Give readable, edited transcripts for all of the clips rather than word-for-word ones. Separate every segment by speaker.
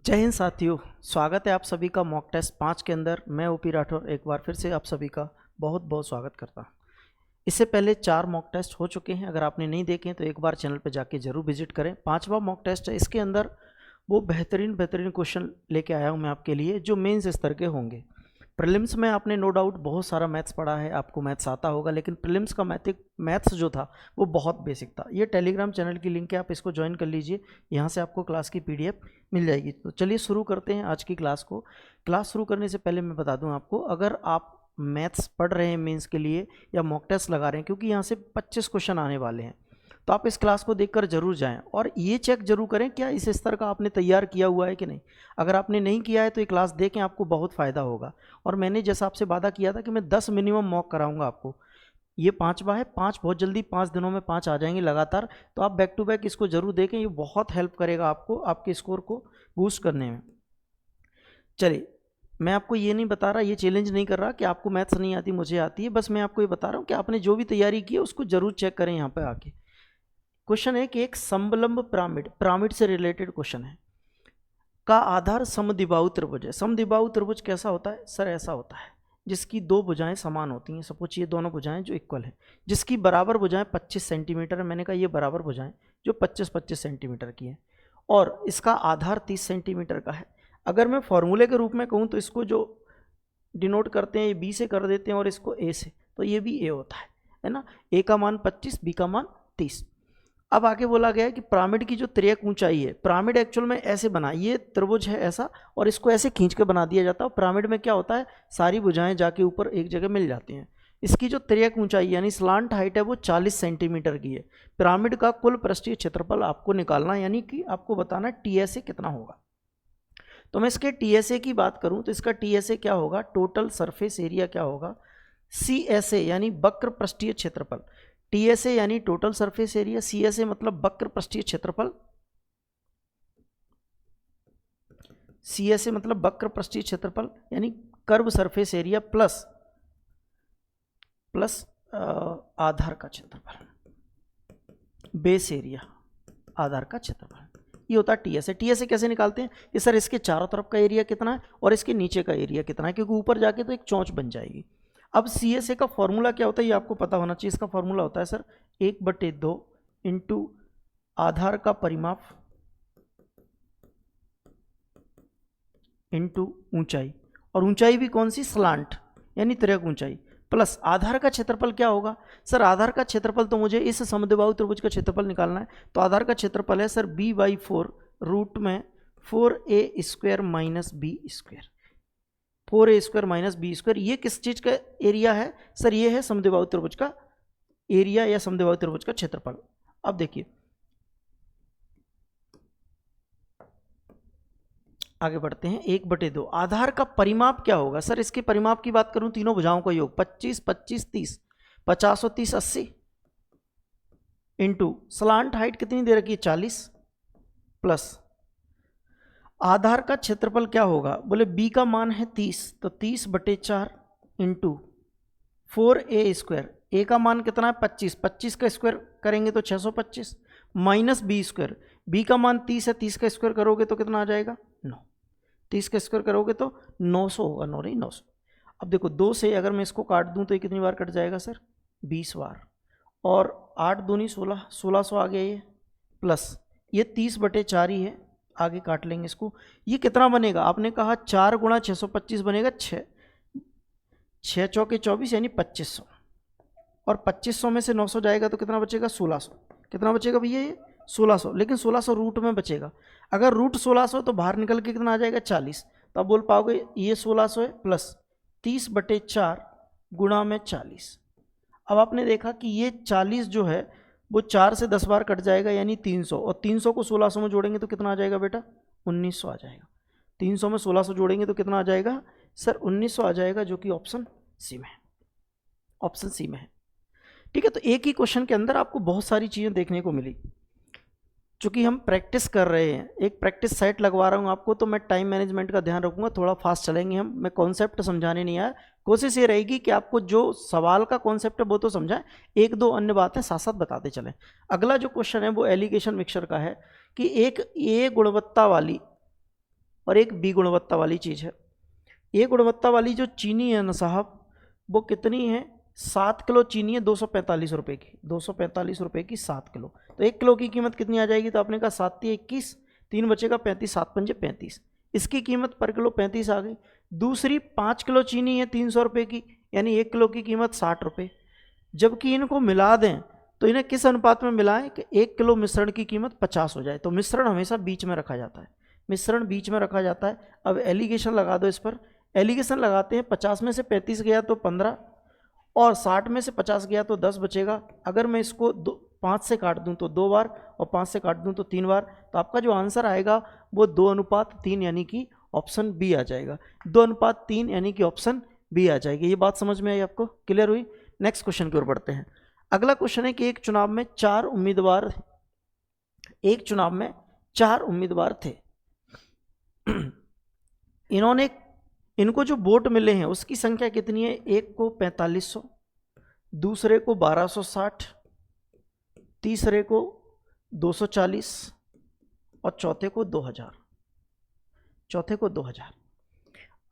Speaker 1: जय हिंद साथियों, स्वागत है आप सभी का मॉक टेस्ट 5 के अंदर। मैं ओपी राठौर एक बार फिर से आप सभी का बहुत बहुत स्वागत करता हूं। इससे पहले 4 मॉक टेस्ट हो चुके हैं। अगर आपने नहीं देखे तो एक बार चैनल पर जाके जरूर विजिट करें। 5वां मॉक टेस्ट है। इसके अंदर वो बेहतरीन क्वेश्चन लेके आया हूँ मैं आपके लिए, जो मेंस स्तर के होंगे। प्रीलिम्स में आपने नो डाउट बहुत सारा मैथ्स पढ़ा है, आपको मैथ्स आता होगा, लेकिन प्रीलिम्स का मैथ्स जो था वो बहुत बेसिक था। ये टेलीग्राम चैनल की लिंक है, आप इसको ज्वाइन कर लीजिए। यहाँ से आपको क्लास की पीडीएफ मिल जाएगी। तो चलिए शुरू करते हैं आज की क्लास को। क्लास शुरू करने से पहले मैं बता दूं आपको, अगर आप मैथ्स पढ़ रहे हैं मेंस के लिए या मॉक टेस्ट लगा रहे हैं, क्योंकि यहाँ से 25 क्वेश्चन आने वाले हैं, तो आप इस क्लास को देखकर जरूर जाएं और ये चेक जरूर करें क्या इस स्तर का आपने तैयार किया हुआ है कि नहीं। अगर आपने नहीं किया है तो ये क्लास देखें, आपको बहुत फ़ायदा होगा। और मैंने जैसा आपसे वादा किया था कि मैं 10 मिनिमम मॉक कराऊंगा आपको। ये 5वां है, 5 बहुत जल्दी 5 दिनों में 5 आ जाएंगे लगातार। तो आप बैक टू बैक इसको जरूर देखें, ये बहुत हेल्प करेगा आपको आपके स्कोर को बूस्ट करने में। चलिए, मैं आपको ये नहीं बता रहा, ये चैलेंज नहीं कर रहा कि आपको मैथ्स नहीं आती, मुझे आती है। बस मैं आपको ये बता रहा हूँ कि आपने जो भी तैयारी की है उसको जरूर चेक करें। यहाँ पे आके क्वेश्चन है कि एक समलंब पिरामिड से रिलेटेड क्वेश्चन है। का आधार समद्विबाहु त्रिभुज है। समद्विबाहु त्रिभुज कैसा होता है सर? ऐसा होता है जिसकी दो भुजाएं समान होती हैं। सपोज ये दोनों भुजाएं जो इक्वल है, जिसकी बराबर भुजाएं 25 सेंटीमीटर है। मैंने कहा ये बराबर भुजाएं जो 25-25 सेंटीमीटर की है, और इसका आधार 30 सेंटीमीटर का है। अगर मैं फॉर्मूले के रूप में कहूँ तो इसको जो डिनोट करते हैं ये बी से कर देते हैं और इसको ए से, तो ये भी ए होता है ना। ए का मान 25, बी का मान 30। अब आगे बोला गया है कि पिरामिड की जो त्रियक ऊंचाई है, पिरामिड एक्चुअल में ऐसे बना, ये त्रिभुज है ऐसा, और इसको ऐसे खींच के बना दिया जाता है। पिरामिड में क्या होता है, सारी भुजाएं जाके ऊपर एक जगह मिल जाती हैं। इसकी जो त्रियक ऊंचाई यानी स्लांट हाइट है वो 40 सेंटीमीटर की है। पिरामिड का कुल पृष्ठीय क्षेत्रफल आपको निकालना, यानी कि आपको बताना टीएसए कितना होगा। तो मैं इसके टीएसए की बात करूं तो इसका टीएसए क्या होगा, टोटल सरफेस एरिया क्या होगा, सीएसए यानी वक्र पृष्ठीय क्षेत्रफल। टीएसए यानी टोटल सरफेस एरिया, सीएसए मतलब वक्र पृष्ठीय क्षेत्रफल, सीएसए मतलब वक्र पृष्ठीय क्षेत्रफल यानी कर्व सरफेस एरिया प्लस आधार का क्षेत्रफल, बेस एरिया, आधार का क्षेत्रफल, ये होता है टीएसए। टीएसए कैसे निकालते हैं कि सर इसके चारों तरफ का एरिया कितना है और इसके नीचे का एरिया कितना है, क्योंकि ऊपर जाके तो एक चौंच बन जाएगी। अब सीएसए का फॉर्मूला क्या होता है ये आपको पता होना चाहिए। इसका फॉर्मूला होता है सर 1/2 इंटू आधार का परिमाप इंटू ऊंचाई, और ऊंचाई भी कौन सी, स्लांट यानी त्रियक ऊंचाई, प्लस आधार का क्षेत्रफल क्या होगा। सर आधार का क्षेत्रफल तो मुझे इस समद्विबाहु त्रिभुज का क्षेत्रफल निकालना है, तो आधार का क्षेत्रफल है सर b/4 रूट में 4a² minus b², 4a² minus b²। ये किस चीज का एरिया है सर? ये है समद्विबाहु त्रिभुज का एरिया या समद्विबाहु त्रिभुज का क्षेत्रफल। अब देखिए आगे बढ़ते हैं। 1/2 आधार का परिमाप क्या होगा सर? इसके परिमाप की बात करूं, तीनों भुजाओं का योग 25, 25, 30, 50 और 30 80 इंटू स्लांट हाइट कितनी दे रखी है 40, प्लस आधार का क्षेत्रफल क्या होगा, बोले बी का मान है 30, तो 30/4 इंटू 4a², ए का मान कितना है 25, 25 का स्क्वायर करेंगे तो 625 माइनस b², बी का मान 30 है, 30 का स्क्वायर करोगे तो कितना आ जाएगा 9, 30 का स्क्वायर करोगे तो 900 होगा, 9 नहीं 900। अब देखो 2 से अगर मैं इसको काट दूं तो ये कितनी बार कट जाएगा सर, 20 बार, और 8 दूनी 16, 1600 आ गया ये, प्लस ये 30/4 ही है, आगे काट लेंगे इसको। ये कितना बनेगा, आपने कहा 4 गुणा 625 बनेगा 6 चौके 24 यानी 2500, और 2500 में से 900 जाएगा तो कितना बचेगा 1600। कितना बचेगा भैया ये 1600, लेकिन 1600 रूट में बचेगा। अगर रूट 1600 तो बाहर निकल के कितना आ जाएगा 40, तो आप बोल पाओगे ये 1600 है प्लस 30/4 गुणा में 40। अब आपने देखा कि ये 40 जो है वो 4 से 10 बार कट जाएगा यानी 300, और 300 को 1600 में जोड़ेंगे तो कितना आ जाएगा बेटा 1900 आ जाएगा। 300 में 1600 जोड़ेंगे तो कितना आ जाएगा सर 1900 आ जाएगा, जो कि ऑप्शन सी में है, ऑप्शन सी में है। ठीक है, तो एक ही क्वेश्चन के अंदर आपको बहुत सारी चीज़ें देखने को मिली। चूँकि हम प्रैक्टिस कर रहे हैं, एक प्रैक्टिस सेट लगवा रहा हूँ आपको, तो मैं टाइम मैनेजमेंट का ध्यान रखूँगा, थोड़ा फास्ट चलेंगे हम। मैं कॉन्सेप्ट समझाने नहीं आया, कोशिश ये रहेगी कि आपको जो सवाल का कॉन्सेप्ट है वो तो समझाएं, एक दो अन्य बातें साथ साथ बताते चलें। अगला जो क्वेश्चन है वो एलिगेशन मिक्सचर का है कि एक ए गुणवत्ता वाली और एक बी गुणवत्ता वाली चीज़ है। ए गुणवत्ता वाली जो चीनी है ना साहब, वो कितनी है, 7 किलो चीनी है 245 रुपये की, 245 रुपये की 7 किलो। तो 1 किलो की कीमत कितनी आ जाएगी, तो आपने कहा 7 × 21, 3 बचेगा 35, 7 × 5 = 35, इसकी कीमत पर किलो 35 आ गई। दूसरी 5 किलो चीनी है 300 रुपये की, यानी 1 किलो की कीमत 60 रुपये। जबकि इनको मिला दें तो इन्हें किस अनुपात में मिलाएं कि 1 किलो मिश्रण की कीमत 50 हो जाए। तो मिश्रण हमेशा बीच में रखा जाता है, मिश्रण बीच में रखा जाता है। अब एलिगेशन लगा दो इस पर, एलिगेशन लगाते हैं, 50 में से 35 गया तो 15 और 60 में से 50 गया तो 10 बचेगा। अगर मैं इसको 5 से काट दूं तो 2 बार और 5 से काट दूं तो 3 बार, तो आपका जो आंसर आएगा वो 2:3 यानी कि ऑप्शन बी आ जाएगा। 2:3 यानी कि ऑप्शन बी आ जाएगी। ये बात समझ में आई आपको, क्लियर हुई? नेक्स्ट क्वेश्चन की ओर बढ़ते हैं। अगला क्वेश्चन है कि एक चुनाव में 4 उम्मीदवार थे। इनको जो वोट मिले हैं उसकी संख्या कितनी है, एक को 4500, दूसरे को 1260, तीसरे को 240 और चौथे को 2000।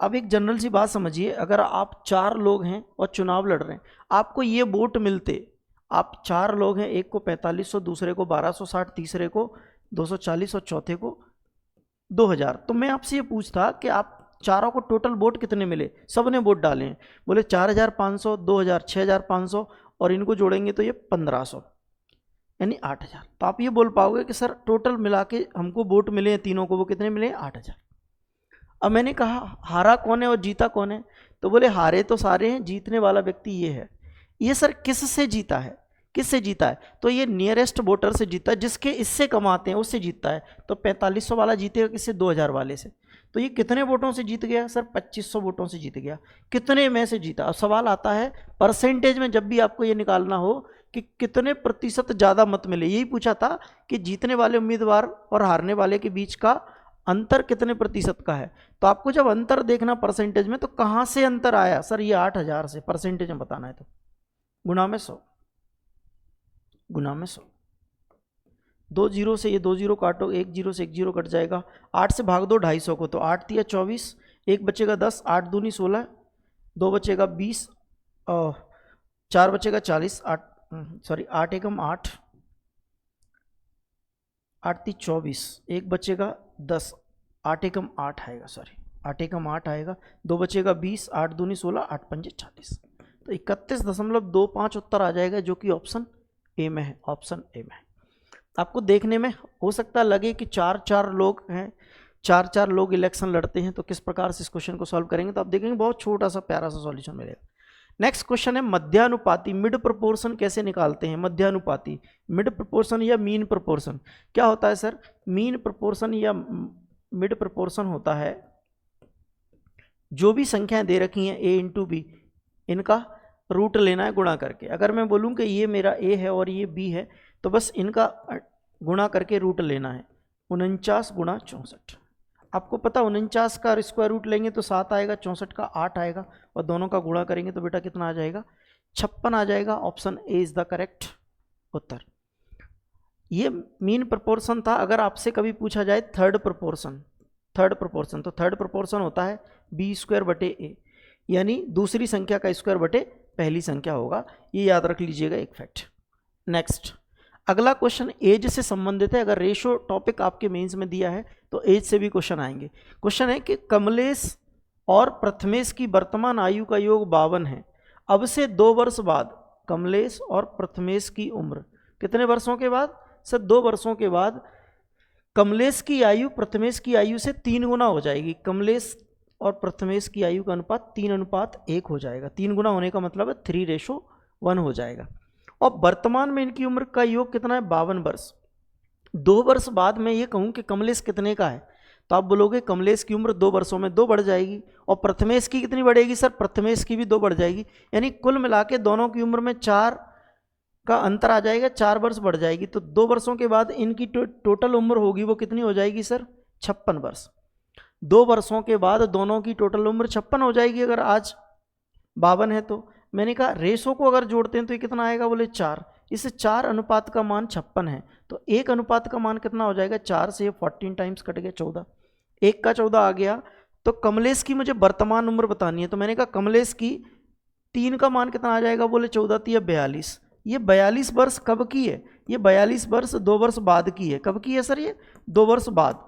Speaker 1: अब एक जनरल सी बात समझिए, अगर आप 4 लोग हैं और चुनाव लड़ रहे हैं, आपको ये वोट मिलते, आप 4 लोग हैं, एक को 4500, दूसरे को 1260, तीसरे को 240 और चौथे को 2000, तो मैं आपसे ये पूछता कि आप चारों को टोटल वोट कितने मिले? सब ने वोट डाले हैं, बोले 4500, 2000, 6500 और इनको जोड़ेंगे तो ये 1500 यानी 8000। तो आप ये बोल पाओगे कि सर टोटल मिला के हमको वोट मिले हैं तीनों को, वो कितने मिले हैं? 8000। अब मैंने कहा हारा कौन है और जीता कौन है? तो बोले हारे तो सारे हैं, जीतने वाला व्यक्ति ये है। ये सर किससे जीता है, किससे जीता है? तो ये नियरेस्ट वोटर से जीता है, जिसके इससे कमाते हैं उससे जीतता है। तो 4500 वाला जीतेगा किससे? 2000 वाले से। तो ये कितने वोटों से जीत गया? सर 2500 वोटों से जीत गया। कितने में से जीता? अब सवाल आता है परसेंटेज में, जब भी आपको ये निकालना हो कि कितने प्रतिशत ज़्यादा मत मिले, यही पूछा था कि जीतने वाले उम्मीदवार और हारने वाले के बीच का अंतर कितने प्रतिशत का है। तो आपको जब अंतर देखना परसेंटेज में, तो कहाँ से अंतर आया? सर ये 8000 से, परसेंटेज में बताना है तो गुणा में 100, गुणा में 100। 2 0 से ये 2 0 काटो, 1 0 से 1 0 कट जाएगा। 8 से भाग दो 250 को, तो 8 × 24, 1 बचेगा 10, 8 दूनी 16, 2 बचेगा 20, 4 बचेगा 40, 8 एकम 8, 8 × 24, 1 बचेगा 10, 8 एकम 8 आएगा, 8 एकम 8 आएगा, 2 बचेगा 20, 8 दूनी 16, 8 पंजे 40, तो 31.25 उत्तर आ जाएगा, जो कि ऑप्शन ए में है, ऑप्शन ए में है। आपको देखने में हो सकता लगे कि 4 लोग हैं, 4 लोग इलेक्शन लड़ते हैं, तो किस प्रकार से इस क्वेश्चन को सॉल्व करेंगे, तो आप देखेंगे बहुत छोटा सा प्यारा सा सॉल्यूशन मिलेगा। नेक्स्ट क्वेश्चन है मध्यानुपाती, मिड प्रोपोर्शन कैसे निकालते हैं? मध्यानुपाती, मिड प्रोपोर्शन या मीन प्रोपोर्शन, क्या होता है सर? मीन प्रोपोर्शन या मिड प्रोपोर्शन होता है, जो भी संख्याएं दे रखी हैं a × b, इनका रूट लेना है गुणा करके। अगर मैं बोलूं कि ये मेरा a है और ये b है, तो बस इनका गुणा करके रूट लेना है। 49 × 64, आपको पता 49 का स्क्वायर रूट लेंगे तो 7 आएगा, 64 का 8 आएगा, और दोनों का गुणा करेंगे तो बेटा कितना आ जाएगा? 56 आ जाएगा। Option A is the correct उत्तर। ये मीन प्रोपोर्शन था। अगर आपसे कभी पूछा जाए थर्ड प्रोपोर्शन, तो थर्ड प्रोपोर्शन होता है b²/a, यानी दूसरी संख्या का स्क्वायर बटे पहली संख्या होगा। ये याद रख लीजिएगा एक फैक्ट। नेक्स्ट अगला क्वेश्चन एज से संबंधित है। अगर रेशो टॉपिक आपके मेंस में दिया है तो एज से भी क्वेश्चन आएंगे। क्वेश्चन है कि कमलेश और प्रथमेश की वर्तमान आयु का योग 52 है। अब से 2 वर्ष बाद कमलेश और प्रथमेश की उम्र, कितने वर्षों के बाद? सर 2 वर्षों के बाद कमलेश की आयु प्रथमेश की आयु से 3 गुना हो जाएगी। कमलेश और प्रथमेश की आयु का अनुपात 3:1 हो जाएगा। 3 गुना होने का मतलब है 3:1 हो जाएगा। और वर्तमान में इनकी उम्र का योग कितना है? 52 वर्ष। 2 वर्ष बाद मैं ये कहूँ कि कमलेश कितने का है, तो आप बोलोगे कमलेश की उम्र 2 वर्षों में 2 बढ़ जाएगी। और प्रथमेश की कितनी बढ़ेगी? सर प्रथमेश की भी 2 बढ़ जाएगी। यानी कुल मिला के दोनों की उम्र में 4 का अंतर आ जाएगा, 4 वर्ष बढ़ जाएगी। तो 2 वर्षों के बाद इनकी टोटल उम्र होगी वो कितनी हो जाएगी सर? 56 वर्ष। 2 वर्षों के बाद दोनों की टोटल उम्र 56 हो जाएगी। अगर आज 52 है तो मैंने कहा रेशो को अगर जोड़ते हैं तो ये कितना आएगा? बोले 4। इस 4 अनुपात का मान 56 है, तो 1 अनुपात का मान कितना हो जाएगा? 4 से 14 टाइम्स कट गया 14, 1 का 14 आ गया। तो कमलेश की मुझे वर्तमान उम्र बतानी है, तो मैंने कहा कमलेश की 3 का मान कितना आ जाएगा, बोले 14 3 42। ये 42 वर्ष कब की है, ये 42 वर्ष 2 वर्ष बाद की है। कब की है सर ये, 2 वर्ष बाद,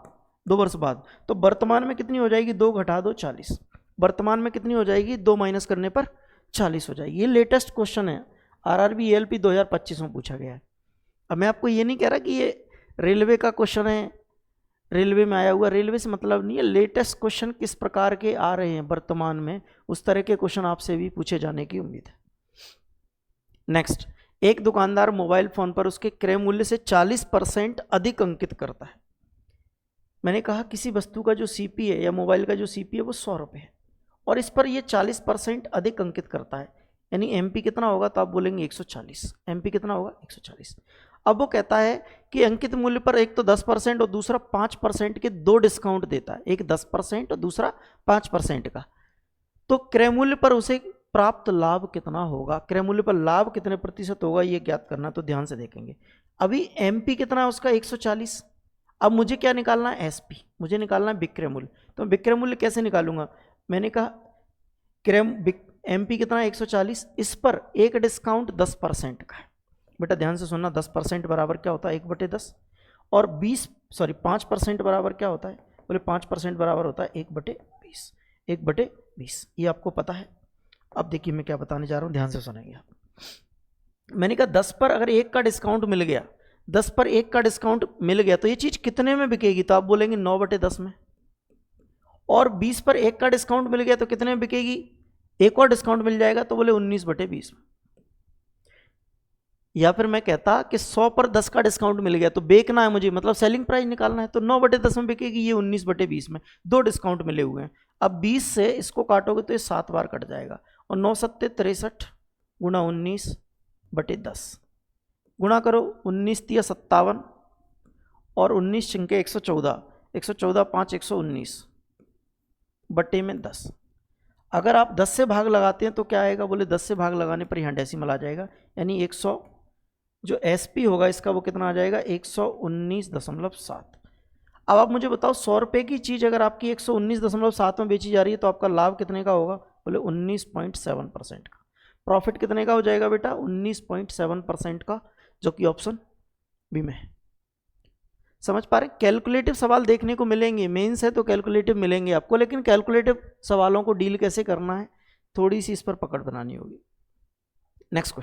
Speaker 1: 2 वर्ष बाद। तो वर्तमान में कितनी हो जाएगी, 2 घटा दो 40। वर्तमान में कितनी हो जाएगी, 2 माइनस करने पर 40 हो जाएगी। ये लेटेस्ट क्वेश्चन है, आरआरबी एएलपी 2025 में पूछा गया है। अब मैं आपको ये नहीं कह रहा कि ये रेलवे का क्वेश्चन है, रेलवे में आया हुआ, रेलवे से मतलब नहीं है। लेटेस्ट क्वेश्चन किस प्रकार के आ रहे हैं वर्तमान में, उस तरह के क्वेश्चन आपसे भी पूछे जाने की उम्मीद है। नेक्स्ट, एक दुकानदार मोबाइल फोन पर उसके क्रय मूल्य से 40% अधिक अंकित करता है। मैंने कहा किसी वस्तु का जो सीपी है या मोबाइल का जो सीपी है वो 100 रुपये है, और इस पर ये 40% अधिक अंकित करता है, यानी एमपी कितना होगा, तो आप बोलेंगे 140। एमपी कितना होगा, 140। अब वो कहता है कि अंकित मूल्य पर एक तो 10% और दूसरा 5% के 2 डिस्काउंट देता है, एक 10% और दूसरा 5% का। तो क्रय मूल्य पर उसे प्राप्त लाभ कितना होगा, क्रय मूल्य पर लाभ कितने प्रतिशत होगा, ये ज्ञात करना। तो ध्यान से देखेंगे, अभी एमपी कितना है उसका, 140। अब मुझे क्या निकालना है, एसपी, मुझे निकालना है विक्रय मूल्य। तो विक्रय मूल्य कैसे निकालूंगा, मैंने कहा क्रय एमपी कितना है 140, इस पर एक डिस्काउंट 10% का है। बेटा ध्यान से सुनना, 10% बराबर क्या होता है, 1/10, और 5% बराबर क्या होता है, बोले 5% बराबर होता है 1/20, 1/20, ये आपको पता है। अब देखिए मैं क्या बताने जा रहा हूँ, ध्यान से सुनेंगे आप। मैंने कहा 10 पर अगर 1 का डिस्काउंट मिल गया, 10 पर 1 का डिस्काउंट मिल गया तो ये चीज कितने में बिकेगी, तो आप बोलेंगे 9/10 में। और 20 पर 1 का डिस्काउंट मिल गया तो कितने में बिकेगी, एक और डिस्काउंट मिल जाएगा तो बोले 19/20 में। या फिर मैं कहता कि 100 पर 10 का डिस्काउंट मिल गया तो बेचना है मुझे, मतलब सेलिंग प्राइस निकालना है, तो 9/10 में बिकेगी, ये 19/20 में। 2 डिस्काउंट मिले हुए हैं। अब 20 से इसको काटोगे तो ये 7 बार कट जाएगा, और 9 7 63 गुणा 19/10 गुणा करो 19 3 57 और 19 छिंके 114, 114 5 119 बटे में 10। अगर आप 10 से भाग लगाते हैं तो क्या आएगा, बोले 10 से भाग लगाने पर यहाँ डेसिमल आ जाएगा, यानी 100 जो एसपी होगा इसका वो कितना आ जाएगा, 119.7। अब आप मुझे बताओ 100 रुपये की चीज़ अगर आपकी 119.7 में बेची जा रही है तो आपका लाभ कितने का होगा, बोले 19.7% का। प्रॉफिट कितने का हो जाएगा बेटा, 19.7% का, जो कि ऑप्शन बी में है। समझ पा रहे, कैलकुलेटिव सवाल देखने को मिलेंगे, मेंस है तो कैलकुलेटिव मिलेंगे आपको, लेकिन कैलकुलेटिव सवालों को डील कैसे करना है थोड़ी सी इस पर पकड़ बनानी होगी। नेक्स्ट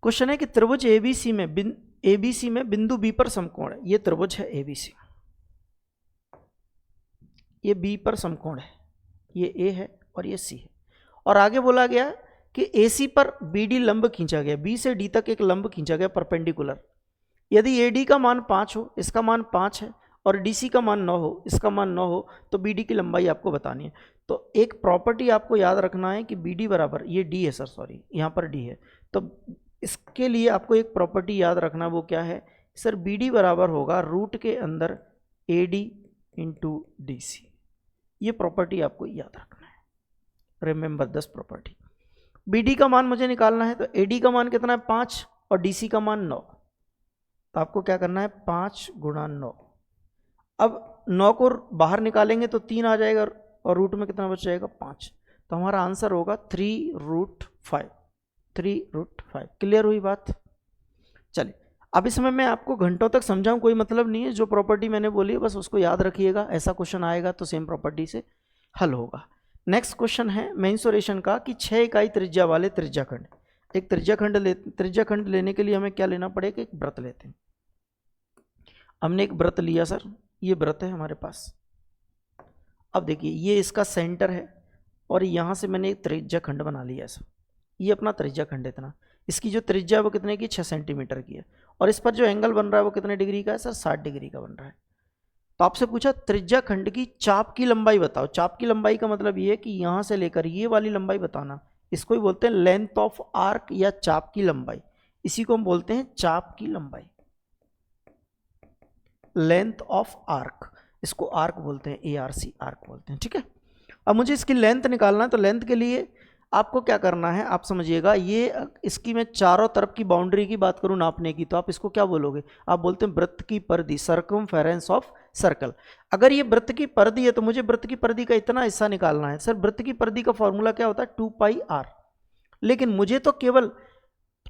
Speaker 1: क्वेश्चन है कि त्रिभुज एबीसी में बिंदु बी पर समकोण है। ये त्रिभुज है एबीसी, ये बी पर समकोण है, ये ए है और ये सी है, और आगे बोला गया कि एसी पर बीडी लंब खींचा गया, बी से डी तक एक लंब खींचा गया परपेंडिकुलर। यदि एडी का मान 5 हो, इसका मान 5 है, और डीसी का मान 9 हो, इसका मान 9 हो, तो बीडी की लंबाई आपको बतानी है। तो एक प्रॉपर्टी आपको याद रखना है कि बीडी बराबर, ये डी है सर, सॉरी यहाँ पर डी है, तो इसके लिए आपको एक प्रॉपर्टी याद रखना, वो क्या है सर, बीडी बराबर होगा रूट के अंदर एडी इंटू डीसी। ये प्रॉपर्टी आपको याद रखना है, रिमेंबर दिस प्रॉपर्टी। बीडी का मान मुझे निकालना है, तो एडी का मान कितना है 5 और डीसी का मान 9, तो आपको क्या करना है 5 गुणा 9। अब 9 को बाहर निकालेंगे तो 3 आ जाएगा, और रूट में कितना बच जाएगा 5, तो हमारा आंसर होगा 3√5, 3√5। क्लियर हुई बात। चलिए अब इसमें मैं आपको घंटों तक समझाऊं कोई मतलब नहीं है, जो प्रॉपर्टी मैंने बोली है बस उसको याद रखिएगा, ऐसा क्वेश्चन आएगा तो सेम प्रॉपर्टी से हल होगा। नेक्स्ट क्वेश्चन है मेंसुरेशन का कि 6 इकाई त्रिज्या वाले त्रिज्याखंड, एक त्रिज्याखंड लेने के लिए हमें क्या लेना पड़ेगा, एक वृत्त लेते हैं। हमने एक वृत्त लिया सर, ये वृत्त है हमारे पास। अब देखिए ये इसका सेंटर है, और यहाँ से मैंने एक त्रिज्याखंड बना लिया सर, ये अपना त्रिज्याखंड है इतना, इसकी जो त्रिज्या है वो कितने की 6 सेंटीमीटर की है, और इस पर जो एंगल बन रहा है वो कितने डिग्री का है सर, 60 डिग्री का बन रहा है। तो आपसे पूछा त्रिज्याखंड की चाप की लंबाई बताओ। चाप की लंबाई का मतलब ये है कि यहाँ से लेकर ये वाली लंबाई बताना, इसको ही बोलते हैं लेंथ ऑफ आर्क या चाप की लंबाई, इसी को हम बोलते हैं चाप की लंबाई, लेंथ ऑफ आर्क, इसको आर्क बोलते हैं, ARC आर्क बोलते हैं, ठीक है। अब मुझे इसकी लेंथ निकालना है, तो लेंथ के लिए आपको क्या करना है आप समझिएगा, ये इसकी मैं चारों तरफ की बाउंड्री की बात करूं नापने की, तो आप इसको क्या बोलोगे, आप बोलते हैं वृत्त की परिधि, सर्कमफेरेंस ऑफ सर्कल। अगर ये वृत्त की परिधि है तो मुझे वृत्त की परिधि का इतना हिस्सा निकालना है। सर वृत्त की परिधि का फॉर्मूला क्या होता है? 2πr। लेकिन मुझे तो केवल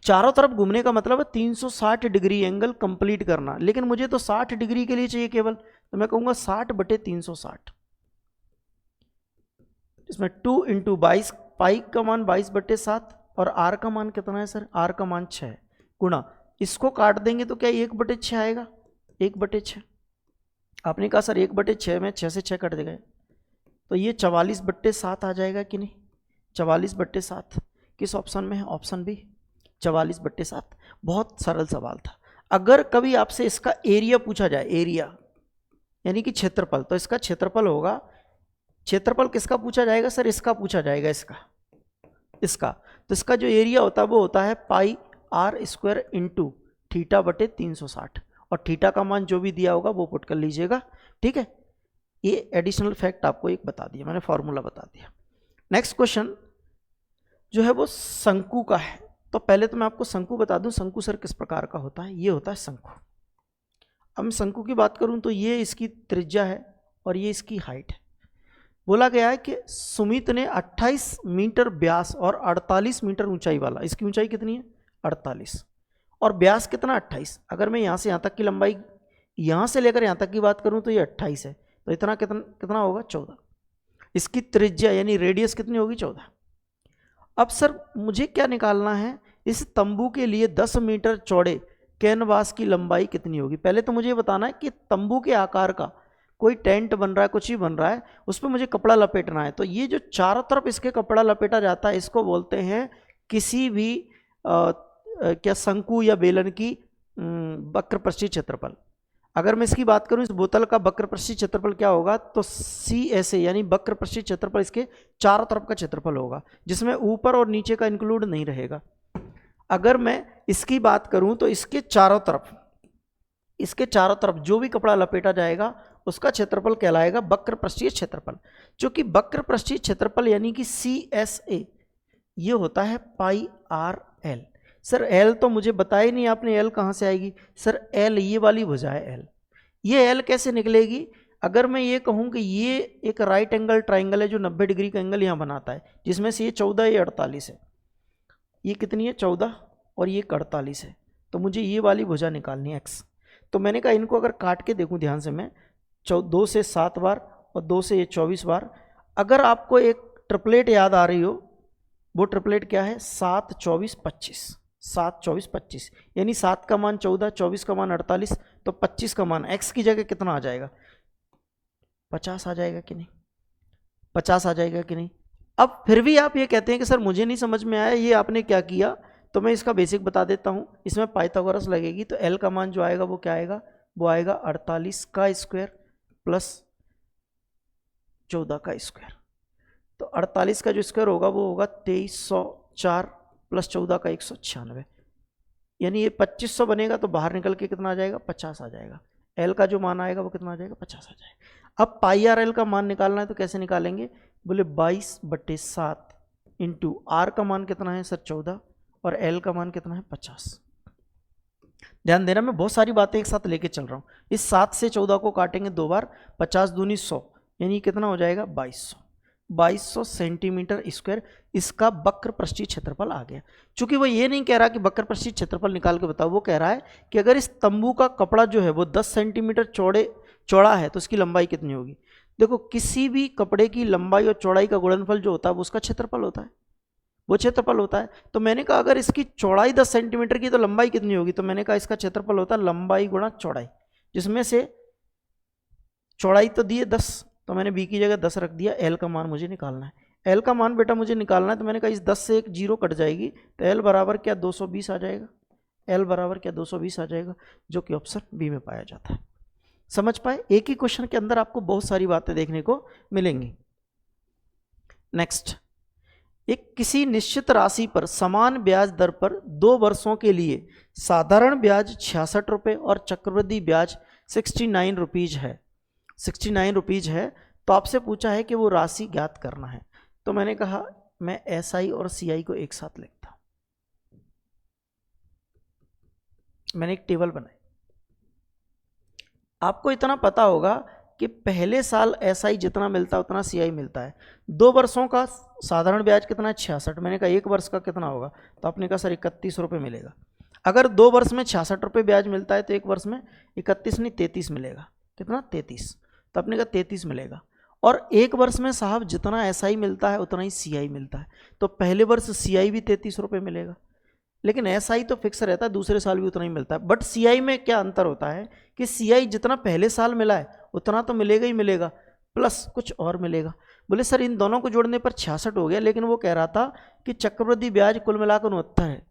Speaker 1: चारों तरफ घूमने का मतलब है 360 डिग्री एंगल कंप्लीट करना, लेकिन मुझे तो 60 डिग्री के लिए चाहिए केवल, तो मैं कहूंगा 60/360। इसमें 2 × 22, पाई का मान 22/7 और आर का मान कितना है सर? आर का मान 6 गुणा, इसको काट देंगे तो क्या 1/6 आएगा? 1/6। आपने कहा सर 1/6 में 6 से 6 कट गए, तो ये 44/7 आ जाएगा कि नहीं? 44/7 किस ऑप्शन में है? Option B, 44/7। बहुत सरल सवाल था। अगर कभी आपसे इसका एरिया पूछा जाए, एरिया यानी कि क्षेत्रफल, तो इसका क्षेत्रफल होगा, क्षेत्रफल किसका पूछा जाएगा सर? इसका पूछा जाएगा, इसका। तो इसका जो एरिया होता है वो होता है πr² × θ/360, और थीटा का मान जो भी दिया होगा वो पुट कर लीजिएगा, ठीक है। ये एडिशनल फैक्ट आपको एक बता दिया मैंने, फॉर्मूला बता दिया। नेक्स्ट क्वेश्चन जो है वो शंकु का है। तो पहले तो मैं आपको शंकु बता दूं, शंकु सर किस प्रकार का होता है। ये होता है शंकु। अब मैं शंकु की बात करूं तो ये इसकी त्रिज्या है और ये इसकी हाइट है। बोला गया है कि सुमित ने 28 मीटर व्यास और 48 मीटर ऊंचाई वाला, इसकी ऊंचाई कितनी है? 48, और व्यास कितना? 28। अगर मैं यहाँ से यहाँ तक की लंबाई, यहाँ से लेकर यहाँ तक की बात करूँ तो ये 28 है, तो इतना कितना होगा? 14। इसकी त्रिज्या यानी रेडियस कितनी होगी? 14। अब सर मुझे क्या निकालना है? इस तंबू के लिए 10 मीटर चौड़े कैनवास की लंबाई कितनी होगी। पहले तो मुझे बताना है कि तंबू के आकार का कोई टेंट बन रहा है, कुछ ही बन रहा है, उस पर मुझे कपड़ा लपेटना है। तो ये जो चारों तरफ इसके कपड़ा लपेटा जाता है, इसको बोलते हैं किसी भी क्या शंकु या बेलन की वक्रपृष्ठीय क्षेत्रफल। अगर मैं इसकी बात करूं, इस बोतल का वक्रपृष्ठीय क्षेत्रफल क्या होगा? तो CSA यानी वक्रपृष्ठीय क्षेत्रफल इसके चारों तरफ का क्षेत्रफल होगा, जिसमें ऊपर और नीचे का इंक्लूड नहीं रहेगा। अगर मैं इसकी बात करूं तो इसके चारों तरफ जो भी कपड़ा लपेटा जाएगा उसका क्षेत्रफल कहलाएगा वक्रपृष्ठीय क्षेत्रफल। जो कि वक्रपृष्ठीय क्षेत्रफल यानी कि CSA ये होता है πrl। सर L तो मुझे बताया ही नहीं आपने, L कहाँ से आएगी? सर L ये वाली भुजा है L। ये L कैसे निकलेगी? अगर मैं ये कहूँ कि ये एक राइट एंगल ट्राइंगल है जो 90 डिग्री का एंगल यहाँ बनाता है, जिसमें से ये 14, ये 48 है। ये कितनी है? 14, और ये 48 है। तो मुझे ये वाली भुजा निकालनी है x। तो मैंने कहा इनको अगर काट के देखूँ ध्यान से, मैं 2 से 7 बार और 2 से ये 24 बार। अगर आपको एक ट्रिपलेट याद आ रही हो, वो ट्रिपलेट क्या है? 7, 24, 25। 7, 24, 25 यानी 7 का मान 14, 24 का मान 48, तो 25 का मान x की जगह कितना आ जाएगा? 50 आ जाएगा कि नहीं? 50 आ जाएगा कि नहीं? अब फिर भी आप ये कहते हैं कि सर मुझे नहीं समझ में आया, ये आपने क्या किया? तो मैं इसका बेसिक बता देता हूँ। इसमें पाइथागोरस लगेगी, तो L का मान जो आएगा वो क्या आएगा? वो आएगा 48 का स्क्वायर प्लस 14 का स्क्वायर। तो 48 का जो स्क्वायर होगा वो होगा 2304 प्लस 14 का 196, यानी ये 2500 बनेगा। तो बाहर निकल के कितना आ जाएगा? 50 आ जाएगा। L का जो मान आएगा वो कितना आ जाएगा? 50 आ जाएगा। अब πrl का मान निकालना है, तो कैसे निकालेंगे? बोले 22/7 इंटू R का मान कितना है सर? 14, और L का मान कितना है? 50। ध्यान देना, मैं बहुत सारी बातें एक साथ लेके चल रहा हूँ। इस 7 से 14 को काटेंगे 2 बार, 50 दूनी 100, यानी कितना हो जाएगा? 2200 सेंटीमीटर स्क्वायर इसका वक्रपृष्ठीय क्षेत्रफल आ गया। चूंकि वो ये नहीं कह रहा कि वक्रपृष्ठीय क्षेत्रफल निकाल के बताओ, वो कह रहा है कि अगर इस तंबू का कपड़ा जो है वो 10 सेंटीमीटर चौड़ा है तो उसकी लंबाई कितनी होगी। देखो, किसी भी कपड़े की लंबाई और चौड़ाई का गुणनफल जो होता है वो उसका क्षेत्रफल होता है, वो क्षेत्रफल होता है। तो मैंने कहा अगर इसकी चौड़ाई 10 सेंटीमीटर की तो लंबाई कितनी होगी? तो मैंने कहा इसका क्षेत्रफल होता है लंबाई गुणा चौड़ाई, जिसमें से चौड़ाई तो दी है 10, तो मैंने b की जगह 10 रख दिया। L का मान मुझे निकालना है। L का मान बेटा मुझे निकालना है, तो मैंने कहा इस 10 से एक 0 कट जाएगी, तो L बराबर क्या? 220 आ जाएगा। L बराबर क्या? 220 आ जाएगा, जो कि ऑप्शन बी में पाया जाता है। समझ पाए? एक ही क्वेश्चन के अंदर आपको बहुत सारी बातें देखने को मिलेंगी। नेक्स्ट, एक किसी निश्चित राशि पर समान ब्याज दर पर 2 वर्षों के लिए साधारण ब्याज 66 रुपये और चक्रवृद्धि ब्याज 69 रुपीज है, 69 रुपीज है। तो आपसे पूछा है कि वो राशि ज्ञात करना है। तो मैंने कहा मैं SI और CI को एक साथ लिखता हूं। मैंने एक टेबल बनाई, आपको इतना पता होगा कि पहले साल एसआई जितना मिलता है उतना सीआई मिलता है। 2 वर्षों का साधारण ब्याज कितना है 66। मैंने कहा 1 वर्ष का कितना होगा, तो आपने कहा सर 31 रुपये मिलेगा। अगर 2 वर्ष में 66 रुपये ब्याज मिलता है तो 1 वर्ष में 31 नहीं 33 मिलेगा। कितना 33, तो आपने कहा 33 मिलेगा। और 1 वर्ष में साहब जितना एसआई मिलता है उतना ही सीआई मिलता है, तो पहले वर्ष सीआई भी 33 रुपये मिलेगा। लेकिन एसआई तो फिक्स रहता है, दूसरे साल भी उतना ही मिलता है। बट सीआई में क्या अंतर होता है कि सीआई जितना पहले साल मिला है उतना तो मिलेगा ही मिलेगा, प्लस कुछ और मिलेगा। बोले सर इन दोनों को जोड़ने पर 66 हो गया, लेकिन वो कह रहा था कि चक्रवृद्धि ब्याज कुल मिलाकर 69 है।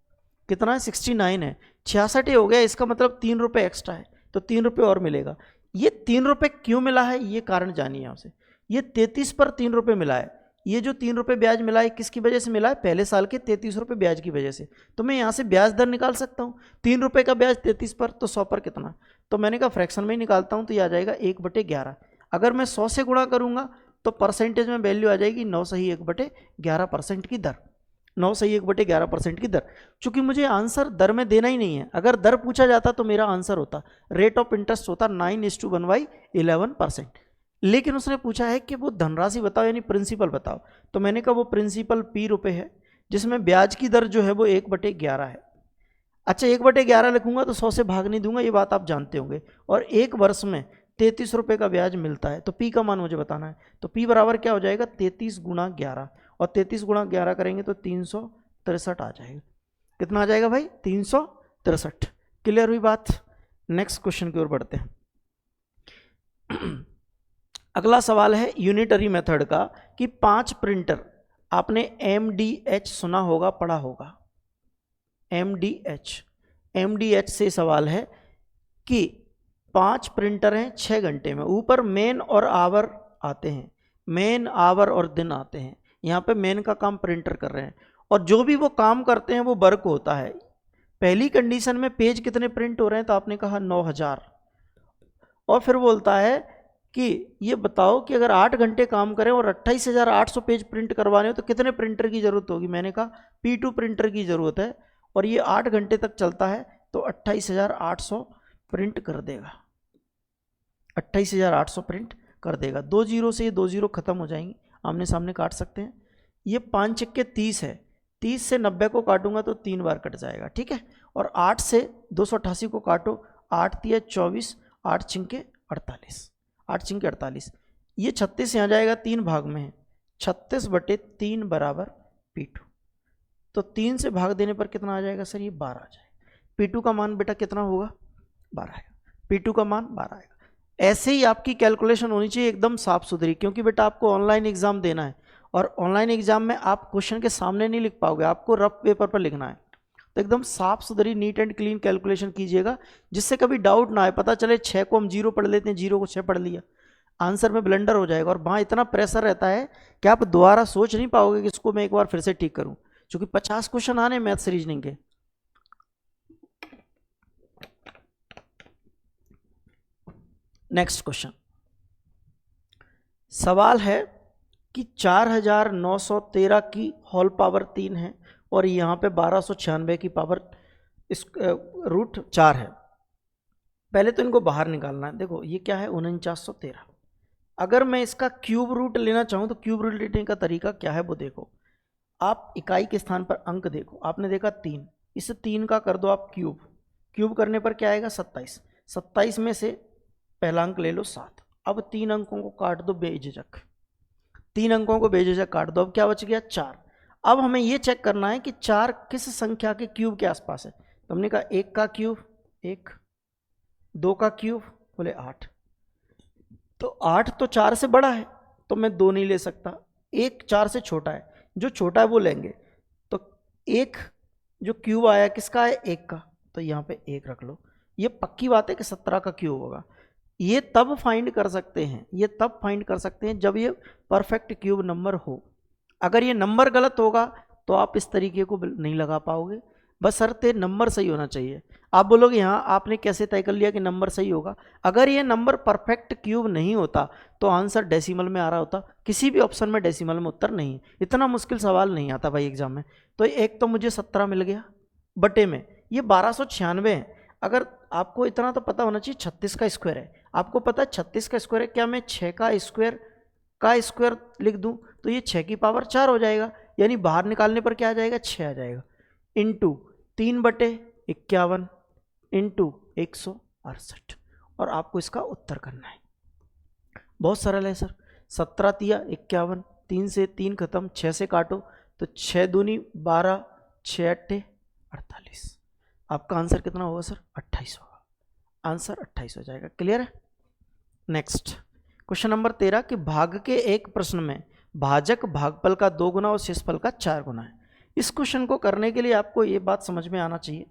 Speaker 1: कितना है 69 है, 66 ही हो गया, इसका मतलब 3 रुपये एक्स्ट्रा है, तो 3 रुपये और मिलेगा। ये 3 रुपये क्यों मिला है ये कारण जानिए आपसे। ये 33 पर 3 रुपये मिला है, ये जो 3 रुपये ब्याज मिला है किसकी वजह से मिला है, पहले साल के 33 रुपये ब्याज की वजह से। तो मैं यहाँ से ब्याज दर निकाल सकता हूँ, 3 रुपये का ब्याज 33 पर तो 100 पर कितना, तो मैंने कहा फ्रैक्शन में ही निकालता हूँ, तो ये आ जाएगा 1/11। अगर मैं 100 से गुणा करूँगा तो परसेंटेज में वैल्यू आ जाएगी 9.1/11% की दर, 9.1/11% की दर। चूंकि मुझे आंसर दर में देना ही नहीं है, अगर दर पूछा जाता तो मेरा आंसर होता रेट ऑफ इंटरेस्ट होता 9:1/11%। लेकिन उसने पूछा है कि वो धनराशि बताओ यानी प्रिंसिपल बताओ, तो मैंने कहा वो प्रिंसिपल P रुपये है जिसमें ब्याज की दर जो है वो 1/11 है। अच्छा 1/11 लिखूंगा तो 100 से भाग नहीं दूंगा, ये बात आप जानते होंगे। और 1 वर्ष में 33 रुपये का ब्याज मिलता है, तो P का मान मुझे बताना है। तो P बराबर क्या हो जाएगा 33 × 11, और 33 × 11 करेंगे तो 363 आ जाएगा। कितना आ जाएगा भाई 363। क्लियर हुई बात। नेक्स्ट क्वेश्चन की ओर बढ़ते हैं। अगला सवाल है यूनिटरी मेथड का कि 5 प्रिंटर, आपने MDH सुना होगा पढ़ा होगा, MDH से सवाल है कि 5 प्रिंटर हैं 6 घंटे में, ऊपर मेन और आवर आते हैं, मेन आवर और दिन आते हैं। यहाँ पे मेन का काम प्रिंटर कर रहे हैं और जो भी वो काम करते हैं वो वर्क होता है। पहली कंडीशन में पेज कितने प्रिंट हो रहे हैं, तो आपने कहा 9000। और फिर बोलता है कि ये बताओ कि अगर 8 घंटे काम करें और 28,800 पेज प्रिंट करवाने हो तो कितने प्रिंटर की ज़रूरत होगी। मैंने कहा P2 प्रिंटर की ज़रूरत है, और ये 8 घंटे तक चलता है तो 28,800 प्रिंट कर देगा, 28,800 प्रिंट कर देगा। 2 जीरो से ये 2 जीरो खत्म हो जाएंगी, आमने सामने काट सकते हैं। ये 5 चक्के 30 है, 30 से 90 को काटूंगा तो 3 बार कट जाएगा, ठीक है। और 8 से 288 को काटो, 8 तिया 24, 8 छिंके 48, 8 छिंके 48। ये 36 यहाँ जाएगा, 3 भाग में है, 36/3 बराबर P2। तो 3 से भाग देने पर कितना आ जाएगा सर, ये 12 आ जाएगा। P2 का मान बेटा कितना होगा 12 आएगा, P2 का मान 12 आएगा। ऐसे ही आपकी कैलकुलेशन होनी चाहिए एकदम साफ सुथरी, क्योंकि बेटा आपको ऑनलाइन एग्जाम देना है और ऑनलाइन एग्जाम में आप क्वेश्चन के सामने नहीं लिख पाओगे, आपको रफ पेपर पर लिखना है। तो एकदम साफ सुथरी नीट एंड क्लीन कैलकुलेशन कीजिएगा, जिससे कभी डाउट ना आए। पता चले 6 को हम 0 पढ़ लेते हैं, 0 को 6 पढ़ लिया, आंसर में ब्लंडर हो जाएगा। और वहाँ इतना प्रेशर रहता है कि आप दोबारा सोच नहीं पाओगे कि इसको मैं एक बार फिर से ठीक करूँ, क्योंकि 50 क्वेश्चन आने मैथ्स रीजनिंग के। नेक्स्ट क्वेश्चन, सवाल है कि 4913 की होल पावर 3 है और यहाँ पे 1296 की पावर इस रूट 4 है। पहले तो इनको बाहर निकालना है। देखो ये क्या है 4913। अगर मैं इसका क्यूब रूट लेना चाहूँ तो क्यूब रूट लेने का तरीका क्या है वो देखो। आप इकाई के स्थान पर अंक देखो, आपने देखा 3, इस 3 का कर दो आप क्यूब, क्यूब करने पर क्या आएगा 27, 27 में से पहला अंक ले लो 7। अब 3 अंकों को काट दो बेझिझक, 3 अंकों को बेझिझक काट दो। अब क्या बच गया 4। अब हमें ये चेक करना है कि 4 किस संख्या के क्यूब के आसपास है। तो हमने कहा 1 का क्यूब 1, 2 का क्यूब बोले 8, तो 8 तो 4 से बड़ा है तो मैं 2 नहीं ले सकता, 1 4 से छोटा है, जो छोटा है वो लेंगे। तो 1 जो क्यूब आया किसका है 1 का, तो यहाँ पे 1 रख लो। ये पक्की बात है कि 17 का क्यूब होगा। ये तब फाइंड कर सकते हैं, ये तब फाइंड कर सकते हैं जब ये परफेक्ट क्यूब नंबर हो। अगर ये नंबर गलत होगा तो आप इस तरीके को नहीं लगा पाओगे, बशर्ते नंबर सही होना चाहिए। आप बोलोगे यहाँ आपने कैसे तय कर लिया कि नंबर सही होगा। अगर ये नंबर परफेक्ट क्यूब नहीं होता तो आंसर डेसिमल में आ रहा होता, किसी भी ऑप्शन में डेसिमल में उत्तर नहीं है। इतना मुश्किल सवाल नहीं आता भाई एग्जाम में। तो एक तो मुझे 17 मिल गया बटे में, ये 1296 है। अगर आपको इतना तो पता होना चाहिए 36 का स्क्वायर है। आपको पता है 36 का स्क्वायर है, क्या मैं 6 का स्क्वायर लिख दूं तो ये 6 की पावर 4 हो जाएगा, यानी बाहर निकालने पर क्या आ जाएगा, 6 आ जाएगा, इंटू 3/51 इंटू 168, और आपको इसका उत्तर करना है। बहुत सरल है सर, 17 तिया 51, 3 से 3 खत्म, 6 से काटो तो 6 दूनी 12, 6 अट्ठे 48, आपका आंसर कितना होगा सर, 28 होगा, आंसर 28 हो जाएगा। क्लियर है। नेक्स्ट क्वेश्चन नंबर 13 कि भाग के एक प्रश्न में भाजक भागफल का 2 गुना और शेषफल का 4 गुना है। इस क्वेश्चन को करने के लिए आपको ये बात समझ में आना चाहिए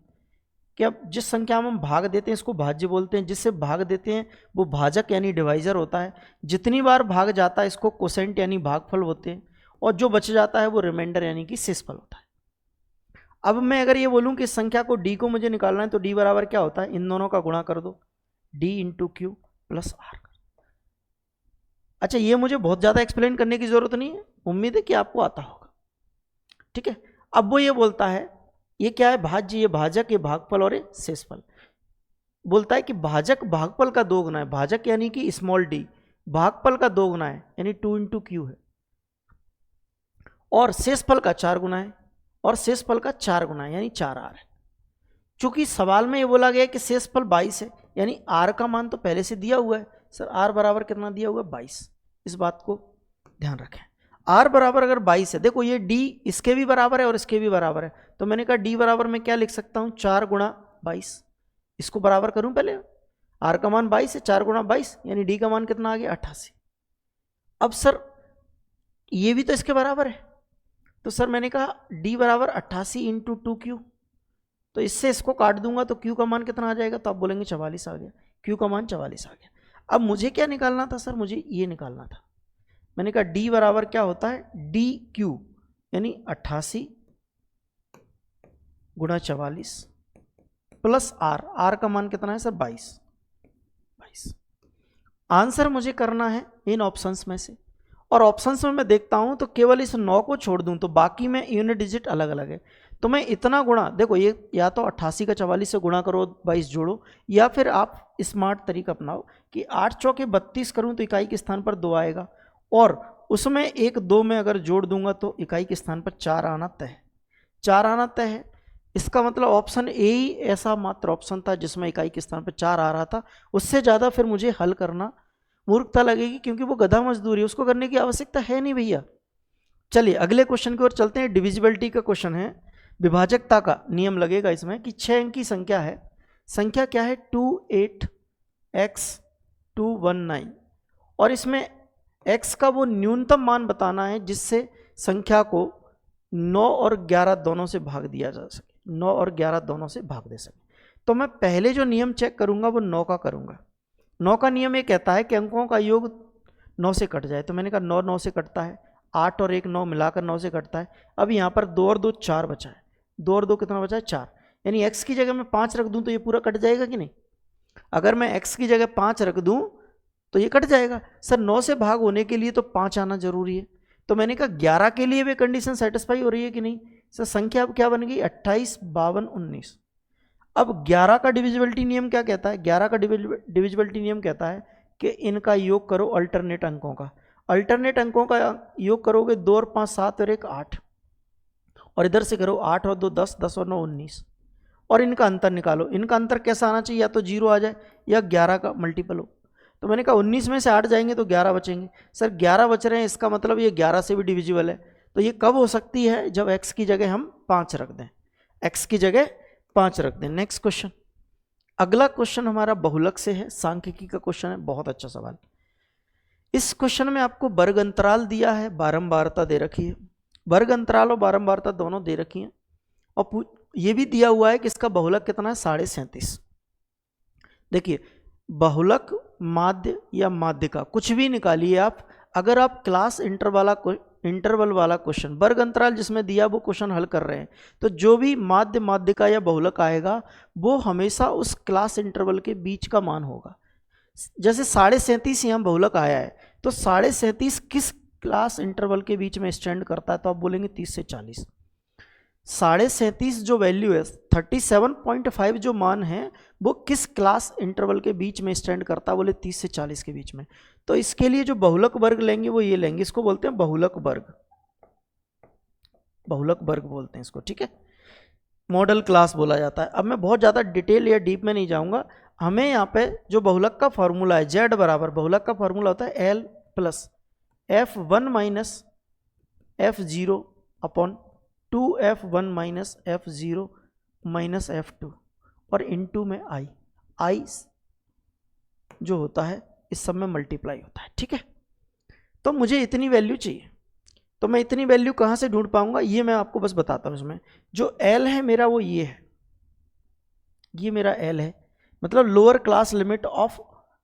Speaker 1: कि अब जिस संख्या में हम भाग देते हैं इसको भाज्य बोलते हैं, जिससे भाग देते हैं वो भाजक यानी डिवाइजर होता है, जितनी बार भाग जाता है इसको कोसेंट यानी भागफल होते हैं, और जो बच जाता है वो रिमाइंडर यानी कि शेषफल होता है। अब मैं अगर ये बोलूं कि इस संख्या को डी को मुझे निकालना है तो डी बराबर क्या होता है, इन दोनों का गुणा कर दो, D into Q plus R. अच्छा, ये मुझे बहुत ज़्यादा एक्सप्लेन करने की जरूरत नहीं है, उम्मीद है कि आपको आता होगा। ठीक है, अब वो ये बोलता है ये क्या है, भाज्य, ये भाजक, ये भागफल और ये शेषफल। बोलता है कि भाजक भागफल का 2 गुना है, भाजक यानी कि स्मॉल डी, भागफल का 2 गुना है यानी 2 इंटू क्यू है, और शेषफल का 4 गुना है, और शेषफल का 4 गुना है यानी 4r है। चूंकि सवाल में ये बोला गया है कि शेषफल 22 है, यानी r का मान तो पहले से दिया हुआ है, सर r बराबर कितना दिया हुआ है, 22। इस बात को ध्यान रखें, r बराबर अगर 22 है, देखो ये d इसके भी बराबर है और इसके भी बराबर है, तो मैंने कहा d बराबर मैं क्या लिख सकता हूं, 4 गुणा 22। इसको बराबर करूं पहले, r का मान 22 है, 4 गुणा 22 यानी d का मान कितना आ गया, 88। अब सर ये भी तो इसके बराबर है, तो सर मैंने कहा d बराबर 88 इंटू 2q, तो इससे इसको काट दूंगा तो q का मान कितना आ जाएगा, तो आप बोलेंगे 44 आ गया, q का मान 44 आ गया। अब मुझे क्या निकालना था सर, मुझे ये निकालना था, मैंने कहा d बराबर क्या होता है, dq यानी 88 गुणा 44 प्लस r का मान कितना है सर, 22। आंसर मुझे करना है इन ऑप्शंस में से, और ऑप्शंस में मैं देखता हूं तो केवल इस 9 को छोड़ दूं तो बाकी में यूनिट डिजिट अलग अलग है, तो मैं इतना गुणा, देखो ये या तो 88 का 44 से गुणा करो 22 जोड़ो, या फिर आप स्मार्ट तरीका अपनाओ कि 8 चौके 32 करूं तो इकाई के स्थान पर 2 आएगा, और उसमें एक 2 में अगर जोड़ दूंगा तो इकाई के स्थान पर 4 आना तय है, 4 आना तय है। इसका मतलब ऑप्शन ए ही ऐसा मात्र ऑप्शन था जिसमें इकाई के स्थान पर 4 आ रहा था, उससे ज़्यादा फिर मुझे हल करना मूर्खता लगेगी, क्योंकि वो गधा मजदूरी, उसको करने की आवश्यकता है नहीं भैया। चलिए अगले क्वेश्चन की ओर चलते हैं, डिविजिबिलिटी का क्वेश्चन है, विभाजकता का नियम लगेगा इसमें कि 6 अंक की संख्या है, संख्या क्या है 28x219, और इसमें x का वो न्यूनतम मान बताना है जिससे संख्या को 9 और 11 दोनों से भाग दिया जा सके, 9 और 11 दोनों से भाग दे सके। तो मैं पहले जो नियम चेक करूंगा वो 9 का करूंगा। 9 का नियम ये कहता है कि अंकों का योग 9 से कट जाए, तो मैंने कहा 9 9 से कटता है, 8 और 1 9 मिलाकर 9 से कटता है। अब यहाँ पर 2 और 2 4 बचा है, 2 और 2 कितना बचा है, 4, यानी x की जगह मैं 5 रख दूं तो ये पूरा कट जाएगा कि नहीं। अगर मैं x की जगह 5 रख दूं तो ये कट जाएगा। सर 9 से भाग होने के लिए तो 5 आना जरूरी है, तो मैंने कहा 11 के लिए वे कंडीशन सेटिस्फाई हो रही है कि नहीं। सर संख्या अब क्या बन गई, 28 52 19। अब 11 का डिविजिबिलिटी नियम क्या कहता है, 11 का डिविजिबिलिटी नियम कहता है कि इनका योग करो अल्टरनेट अंकों का, अल्टरनेट अंकों का योग करोगे 2 और 5 7 और 1 8, और इधर से करो 8 और 2 10, 10 और 9 19, और इनका अंतर निकालो। इनका अंतर कैसा आना चाहिए, या तो 0 आ जाए या 11 का मल्टीपल हो। तो मैंने कहा 19 में से 8 जाएंगे तो 11 बचेंगे। सर 11 बच रहे हैं, इसका मतलब ये 11 से भी डिविजिबल है, तो ये कब हो सकती है, जब x की जगह हम 5 रख दें, x की जगह 5 रख दें। नेक्स्ट क्वेश्चन, अगला क्वेश्चन हमारा बहुलक से है, सांख्यिकी का क्वेश्चन है, बहुत अच्छा सवाल। इस क्वेश्चन में आपको वर्ग अंतराल दिया है, बारंबारता दे रखी है, वर्ग अंतराल और बारंबारता दोनों दे रखी हैं, और ये भी दिया हुआ है कि इसका बहुलक कितना है 37.5। देखिए बहुलक माध्य या माध्यिका कुछ भी निकालिए आप, अगर आप क्लास इंटरवल वाला क्वेश्चन, वर्ग अंतराल जिसमें दिया वो क्वेश्चन हल कर रहे हैं, तो जो भी माध्य माध्यिका या बहुलक आएगा वो हमेशा उस क्लास इंटरवल के बीच का मान होगा। जैसे 37.5 यहाँ बहुलक आया है, तो 37.5 किस क्लास इंटरवल के बीच में स्टैंड करता है, तो आप बोलेंगे 30 से 40। 37.5 जो वैल्यू है, 37.5 जो मान है वो किस क्लास इंटरवल के बीच में स्टैंड करता है? बोले 30 से 40 के बीच में। तो इसके लिए जो बहुलक वर्ग लेंगे वो ये लेंगे, इसको बोलते हैं बहुलक वर्ग, बहुलक वर्ग बोलते हैं इसको, ठीक है, मॉडल क्लास बोला जाता है। अब मैं बहुत ज़्यादा डिटेल या डीप में नहीं जाऊंगा। हमें यहाँ पे जो बहुलक का फॉर्मूला है, जेड बराबर, बहुलक का फॉर्मूला होता है L plus F1 minus F0 upon 2F1 minus F0 minus F2 और इनटू में आई जो होता है इस सब में मल्टीप्लाई होता है, ठीक है। तो मुझे इतनी वैल्यू चाहिए, तो मैं इतनी वैल्यू कहाँ से ढूंढ पाऊंगा? ये मैं आपको बस बताता हूँ। इसमें जो L है मेरा वो ये है, ये मेरा L है, मतलब लोअर क्लास लिमिट ऑफ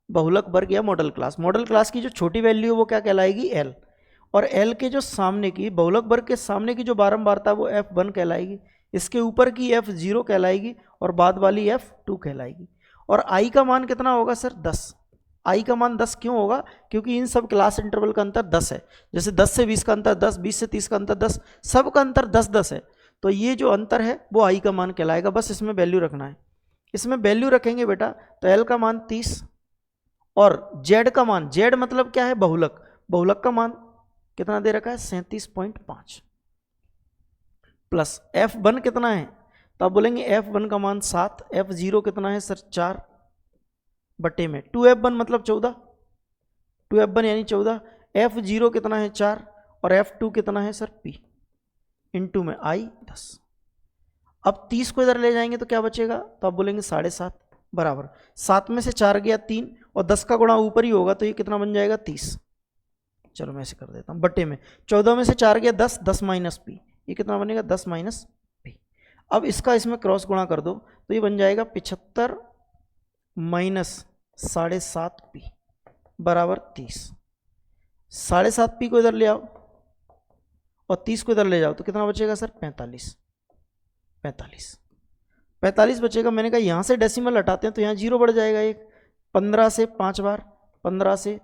Speaker 1: बहुलक वर्ग या मॉडल क्लास। मॉडल क्लास की जो छोटी वैल्यू है वो क्या कहलाएगी? L। और L के जो सामने की, बहुलक वर्ग के सामने की जो बारंबारता वो F1 कहलाएगी, इसके ऊपर की F0 कहलाएगी और बाद वाली F2 कहलाएगी। और I का मान कितना होगा सर? 10। I का मान 10 क्यों होगा? क्योंकि इन सब क्लास इंटरवल का अंतर 10 है। जैसे 10 से 20 का अंतर 10, 20 से 30 का अंतर 10, सब का अंतर 10-10 है। तो ये जो अंतर है वो I का मान कहलाएगा। बस इसमें वैल्यू रखना है। इसमें वैल्यू रखेंगे बेटा तो L का मान 30 और Z का मान, Z मतलब क्या है? बहुलक, बहुलक का मान कितना दे रखा है? 37.5 प्लस F1 कितना है? तो आप बोलेंगे F1 का मान 7, F0 कितना है सर? 4 बटे में 2F1 मतलब 14, 2F1 यानी 14, F0 कितना है? 4 और F2 कितना है सर? P इंटू में I 10। अब 30 को इधर ले जाएंगे तो क्या बचेगा? तो आप बोलेंगे 7.5 बराबर 7 में से 4 गया 3 और 10 का गुणा ऊपर ही होगा तो ये कितना बन जाएगा? 30। चलो मैं ऐसे कर देता हूँ, बट्टे में 14 में से 4 गया 10, 10 माइनस पी, ये कितना बनेगा? 10 माइनस पी। अब इसका इसमें क्रॉस गुणा कर दो तो ये बन जाएगा 75 माइनस 7.5 पी बराबर 30। 7.5 पी को इधर ले आओ और 30 को इधर ले जाओ तो कितना बचेगा सर? 45 बचेगा। मैंने कहा यहाँ से डेसिमल हटाते हैं तो यहाँ 0 बढ़ जाएगा एक, 15 से 5 बार, 15 से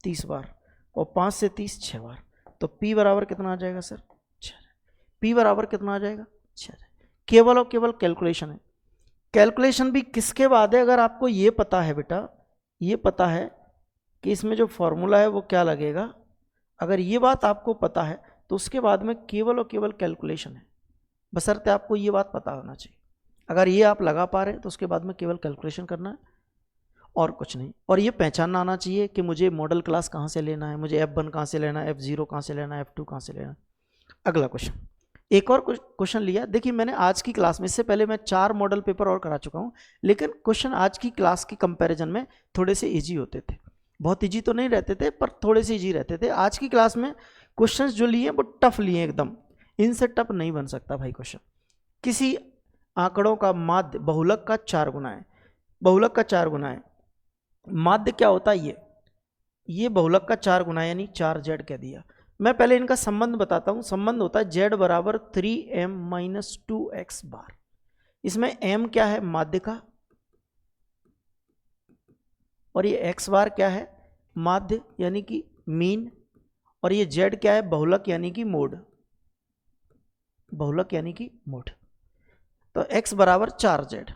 Speaker 1: 30 बार और 5 से 30 6 बार, तो P बराबर कितना आ जाएगा सर? 6। P बराबर कितना आ जाएगा? 6। केवल और केवल कैलकुलेशन है। कैलकुलेशन भी किसके बाद है? अगर आपको ये पता है बेटा, ये पता है कि इसमें जो फॉर्मूला है वो क्या लगेगा, अगर ये बात आपको पता है तो उसके बाद में केवल और केवल कैलकुलेशन है, बशर्ते आपको ये बात पता होना चाहिए। अगर ये आप लगा पा रहे हैं तो उसके बाद में केवल कैलकुलेशन करना है और कुछ नहीं। और ये पहचानना आना चाहिए कि मुझे मॉडल क्लास कहाँ से लेना है, मुझे F1 कहाँ से लेना है, F0 कहाँ से लेना है, F2 कहाँ से लेना है। अगला क्वेश्चन, एक और क्वेश्चन लिया। देखिए मैंने आज की क्लास में, इससे पहले मैं 4 मॉडल पेपर और करा चुका हूँ, लेकिन क्वेश्चन आज की क्लास की कंपैरिजन में थोड़े से ईजी होते थे। बहुत ईजी तो नहीं रहते थे पर थोड़े से ईजी रहते थे। आज की क्लास में क्वेश्चन जो लिए वो टफ लिए एकदम, इनसे टफ नहीं बन सकता भाई क्वेश्चन। किसी आंकड़ों का माध्य बहुलक का 4 गुना है, बहुलक का 4 गुना है। माध्य क्या होता है? ये बहुलक का 4 गुना यानी 4Z कह दिया। मैं पहले इनका संबंध बताता हूं। संबंध होता है Z बराबर 3m माइनस 2x बार। इसमें m क्या है? माध्य का, और ये x बार क्या है? माध्य यानी कि मीन, और ये Z क्या है? बहुलक यानी कि मोड, बहुलक यानी कि मोड। तो x बराबर 4Z।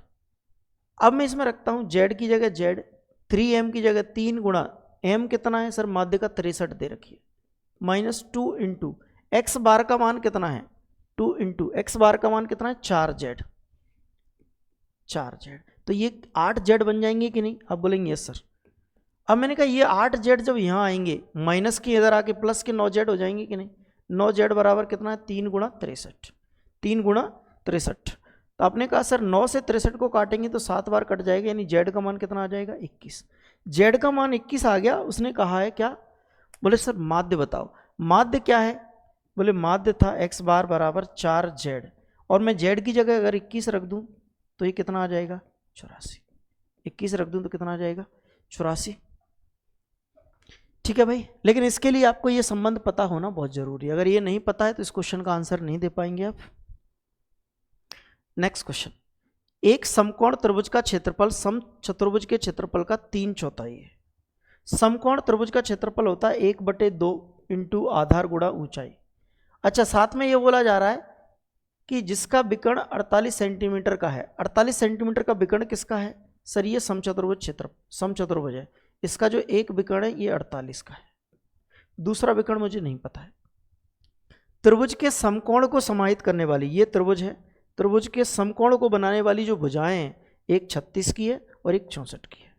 Speaker 1: अब मैं इसमें रखता हूं Z की जगह Z, 3m की जगह 3 गुणा m कितना है सर? माध्य का 63 दे रखिए, माइनस 2 इंटू एक्स बार का मान कितना है? 2 इंटू एक्स बार का मान कितना है? 4Z, 4Z। तो ये 8Z बन जाएंगे कि नहीं? आप बोलेंगे यस सर। अब मैंने कहा ये 8Z जब यहाँ आएंगे, माइनस के इधर आके प्लस के 9Z हो जाएंगे कि नहीं? 9Z बराबर कितना है? 3 गुणा 63, 3 गुणा 63। तो आपने कहा सर 9 से 63 को काटेंगे तो 7 बार कट जाएगा, यानी Z का मान कितना आ जाएगा? 21। Z का मान 21 आ गया। उसने कहा है क्या? बोले सर माध्य बताओ। माध्य क्या है? बोले माध्य था x बार बराबर 4Z, और मैं Z की जगह अगर 21 रख दूं तो ये कितना आ जाएगा? 84। 21 रख दूं तो कितना आ जाएगा? 84। ठीक है भाई, लेकिन इसके लिए आपको ये संबंध पता होना बहुत जरूरी है। अगर ये नहीं पता है तो इस क्वेश्चन का आंसर नहीं दे पाएंगे आप। नेक्स्ट क्वेश्चन, एक समकोण त्रिभुज का क्षेत्रफल समचतुर्भुज के क्षेत्रफल का 3/4 है। समकोण त्रिभुज का क्षेत्रफल होता है 1/2 इंटू आधार गुणा ऊंचाई। अच्छा, साथ में ये बोला जा रहा है कि जिसका विकर्ण 48 सेंटीमीटर का है, 48 सेंटीमीटर का विकर्ण किसका है सर? ये समचतुर्भुज क्षेत्र, समचतुर्भुज है, इसका जो एक विकर्ण है ये 48 का है, दूसरा विकर्ण मुझे नहीं पता है। त्रिभुज के समकोण को समाहित करने वाली, ये त्रिभुज है, त्रिभुज के समकोण को बनाने वाली जो भुजाएं हैं, एक 36 की है और एक 64 की है,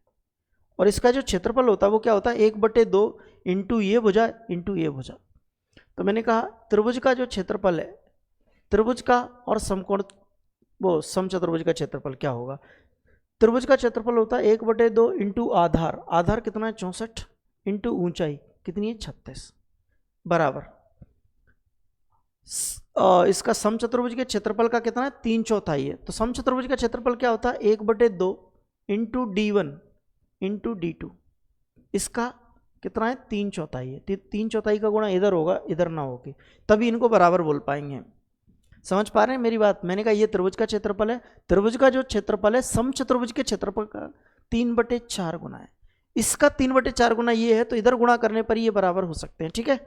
Speaker 1: और इसका जो क्षेत्रफल होता है वो क्या होता है? 1/2 इंटू ये भुजा इंटू ये भुजा। तो मैंने कहा त्रिभुज का जो क्षेत्रफल है, त्रिभुज का और समकोण, वो समचतुर्भुज का क्षेत्रफल क्या होगा? त्रिभुज का क्षेत्रफल होता है 1/2 इंटू आधार, आधार कितना है 64, इंटू ऊंचाई कितनी है 36, बराबर इसका समचतुर्भुज के क्षेत्रफल का कितना है 3/4 है। तो समचतुर्भुज का क्षेत्रफल क्या होता है? 1/2 इंटू D1 इंटू D2, इसका कितना है 3/4 है। 3/4 का गुणा इधर होगा, इधर ना होगी, तभी इनको बराबर बोल पाएंगे। समझ पा रहे हैं मेरी बात? मैंने कहा ये त्रिभुज का क्षेत्रफल है, त्रिभुज का जो क्षेत्रफल है समचतुर्भुज के क्षेत्रफल का 3/4 गुना है, इसका 3/4 गुना ये है, तो इधर गुणा करने पर ये बराबर हो सकते हैं। ठीक है,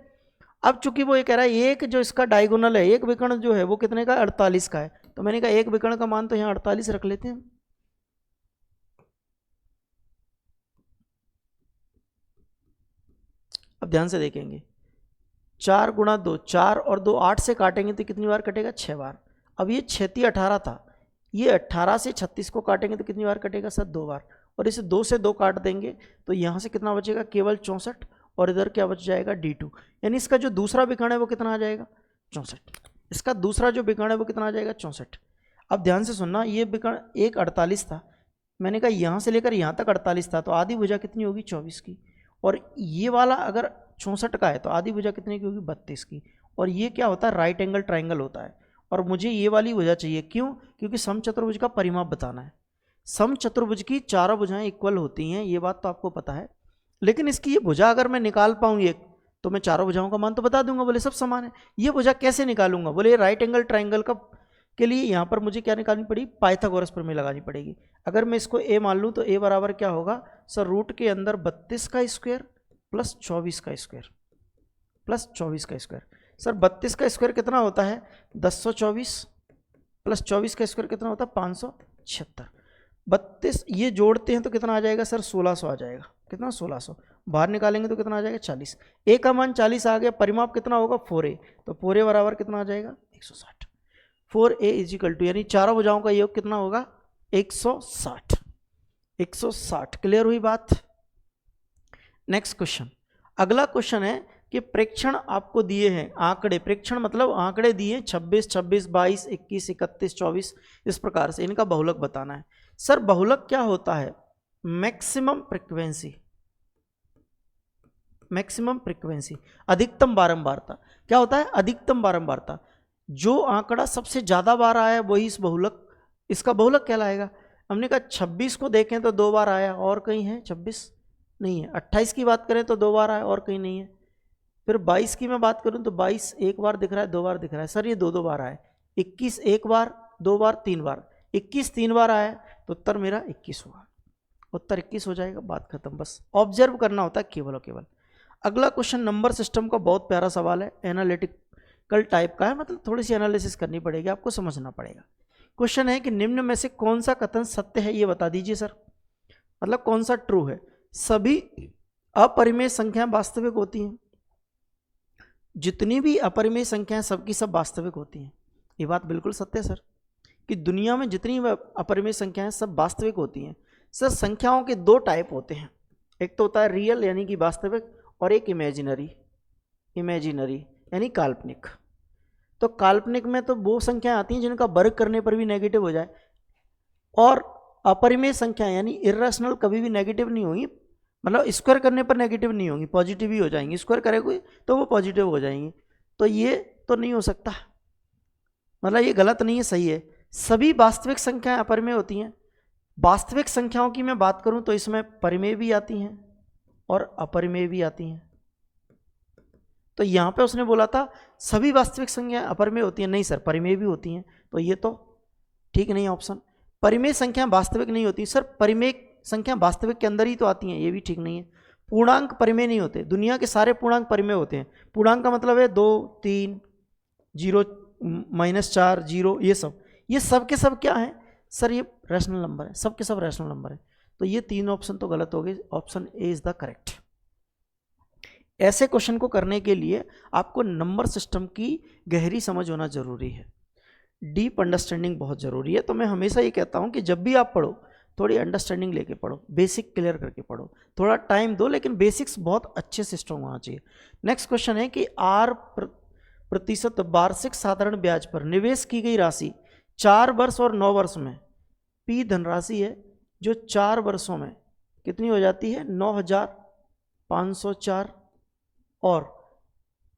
Speaker 1: अब चूंकि वो ये कह रहा है एक जो इसका डायगोनल है, एक विकर्ण जो है वो कितने का 48 का है, तो मैंने कहा एक विकर्ण का मान तो यहाँ 48 रख लेते हैं। अब ध्यान से देखेंगे, 4 गुणा 2, 4 और 2 8 से काटेंगे तो कितनी बार कटेगा? 6 बार। अब ये 36 18 था, ये 18 से 36 को काटेंगे तो कितनी बार कटेगा सर? 2 बार। और इसे 2 से 2 काट देंगे तो यहाँ से कितना बचेगा? केवल 64, और इधर क्या बच जाएगा? D2। यानी इसका जो दूसरा विकर्ण है वो कितना आ जाएगा? 64। इसका दूसरा जो विकर्ण है वो कितना आ जाएगा? 64। अब ध्यान से सुनना, ये विकर्ण एक 48 था, मैंने कहा यहाँ से लेकर यहाँ तक 48 था, तो आधी भुजा कितनी होगी? 24 की। और ये वाला अगर 64 का है तो आधी भुजा कितने की होगी? 32 की। और ये क्या होता है? राइट एंगल ट्राइंगल होता है, और मुझे ये वाली भुजा चाहिए। क्यों? क्योंकि समचतुर्भुज का परिमाप बताना है। समचतुर्भुज की चारों भुजाएं इक्वल होती हैं, ये बात तो आपको पता है, लेकिन इसकी ये भुजा अगर मैं निकाल पाऊँ एक, तो मैं चारों भुजाओं का मान तो बता दूंगा, बोले सब समान है। ये भुजा कैसे निकालूंगा? बोले राइट एंगल ट्राइंगल का के लिए यहाँ पर मुझे क्या निकालनी पड़ेगी? पाइथागोरस प्रमेय लगानी पड़ेगी। अगर मैं इसको a मान लूँ तो a बराबर क्या होगा सर? रूट के अंदर 32 का स्क्वायर प्लस 24 का स्क्वायर प्लस 24 का स्क्वायर। सर 32 का स्क्वायर कितना होता है? 1024 प्लस 24 का स्क्वायर कितना होता है? 576। 32 ये जोड़ते हैं तो कितना आ जाएगा सर? 1600 आ जाएगा। कितना? 1600। बाहर निकालेंगे तो कितना आ जाएगा? 40। a का मान 40 आ गया, परिमाप कितना होगा? 4a। तो 4a बराबर कितना आ जाएगा? 160। 4a इजिकल टू, यानी चारों भुजाओं का योग कितना होगा? 160। 160। क्लियर हुई बात? Next question. अगला क्वेश्चन है कि प्रेक्षण आपको दिए हैं, आंकड़े, प्रेक्षण मतलब आंकड़े दिए 26, 26, 22, 21, 31, 24, इस प्रकार से इनका बहुलक बताना है। सर बहुलक क्या होता है? मैक्सिमम फ्रीक्वेंसी, मैक्सिमम फ्रीक्वेंसी, अधिकतम बारंबारता। क्या होता है? अधिकतम बारंबारता। जो आंकड़ा सबसे ज्यादा बार आया वही इस बहुलक, इसका बहुलक कहलाएगा। हमने कहा 26 को देखें तो 2 बार आया, और कहीं है 26 नहीं है। 28 की बात करें तो 2 बार आया, और कहीं नहीं है। फिर 22 की मैं बात करूं तो 22 एक बार दिख रहा है, 2 बार दिख रहा है। सर ये 2 बार आया। 21 एक बार, 2 बार, 3 बार। 21 3 बार आया तो उत्तर मेरा 21 होगा। उत्तर 21 हो जाएगा, बात खत्म। बस ऑब्जर्व करना होता है केवल और केवल। अगला क्वेश्चन नंबर सिस्टम का बहुत प्यारा सवाल है, एनालिटिकल टाइप का है, मतलब थोड़ी सी एनालिसिस करनी पड़ेगी, आपको समझना पड़ेगा। क्वेश्चन है कि निम्न में से कौन सा कथन सत्य है, ये बता दीजिए सर। मतलब कौन सा ट्रू है? सभी अपरिमेय संख्याएं वास्तविक होती हैं। जितनी भी अपरिमेय संख्याएं सबकी सब वास्तविक होती हैं। ये बात बिल्कुल सत्य है सर, कि दुनिया में जितनी अपरिमेय संख्याएं सब वास्तविक होती हैं। सर संख्याओं के 2 टाइप होते हैं, एक तो होता है रियल यानी कि वास्तविक, और एक इमेजिनरी, इमेजिनरी यानी काल्पनिक। तो काल्पनिक में तो वो संख्याएं आती हैं जिनका वर्ग करने पर भी नेगेटिव हो जाए, और अपरिमेय संख्याएं यानी इर्रेशनल कभी भी नेगेटिव नहीं होंगी, मतलब स्क्वायर करने पर नेगेटिव नहीं होंगी, पॉजिटिव ही हो जाएंगी। स्क्वायर करेंगे तो वो पॉजिटिव हो जाएंगी। तो ये तो नहीं हो सकता, मतलब ये गलत नहीं है, सही है। सभी वास्तविक संख्याएं अपरिमेय होती हैं। वास्तविक संख्याओं की मैं बात करूं तो इसमें परिमेय भी आती हैं और अपरिमेय भी आती हैं। तो यहां पे उसने बोला था सभी वास्तविक संख्याएं अपरिमेय होती हैं, नहीं सर परिमेय भी होती हैं, तो ये तो ठीक नहीं है ऑप्शन। परिमेय संख्या वास्तविक नहीं होती सर, परिमेय संख्या वास्तविक के अंदर ही तो आती हैं, ये भी ठीक नहीं है। पूर्णांक परिमेय नहीं होते, दुनिया के सारे पूर्णांक परिमेय होते हैं। पूर्णांक का मतलब है 2, 3, 0, -4 0 ये सब के सब क्या है सर, ये रैशनल नंबर है, सब के सब रैशनल नंबर है। तो ये 3 ऑप्शन तो गलत हो गए, option A is the correct. ऐसे क्वेश्चन को करने के लिए आपको नंबर सिस्टम की गहरी समझ होना जरूरी है, डीप अंडरस्टैंडिंग बहुत जरूरी है। तो मैं हमेशा ये कहता हूं कि जब भी आप पढ़ो थोड़ी अंडरस्टैंडिंग लेके पढ़ो, बेसिक क्लियर करके पढ़ो, थोड़ा टाइम दो, लेकिन बेसिक्स बहुत अच्छे से स्ट्रॉन्ग होना चाहिए। नेक्स्ट क्वेश्चन है कि R% वार्षिक साधारण ब्याज पर निवेश की गई राशि 4 वर्ष और 9 वर्ष में, P धनराशि है जो 4 वर्षों में कितनी हो जाती है 9,504 और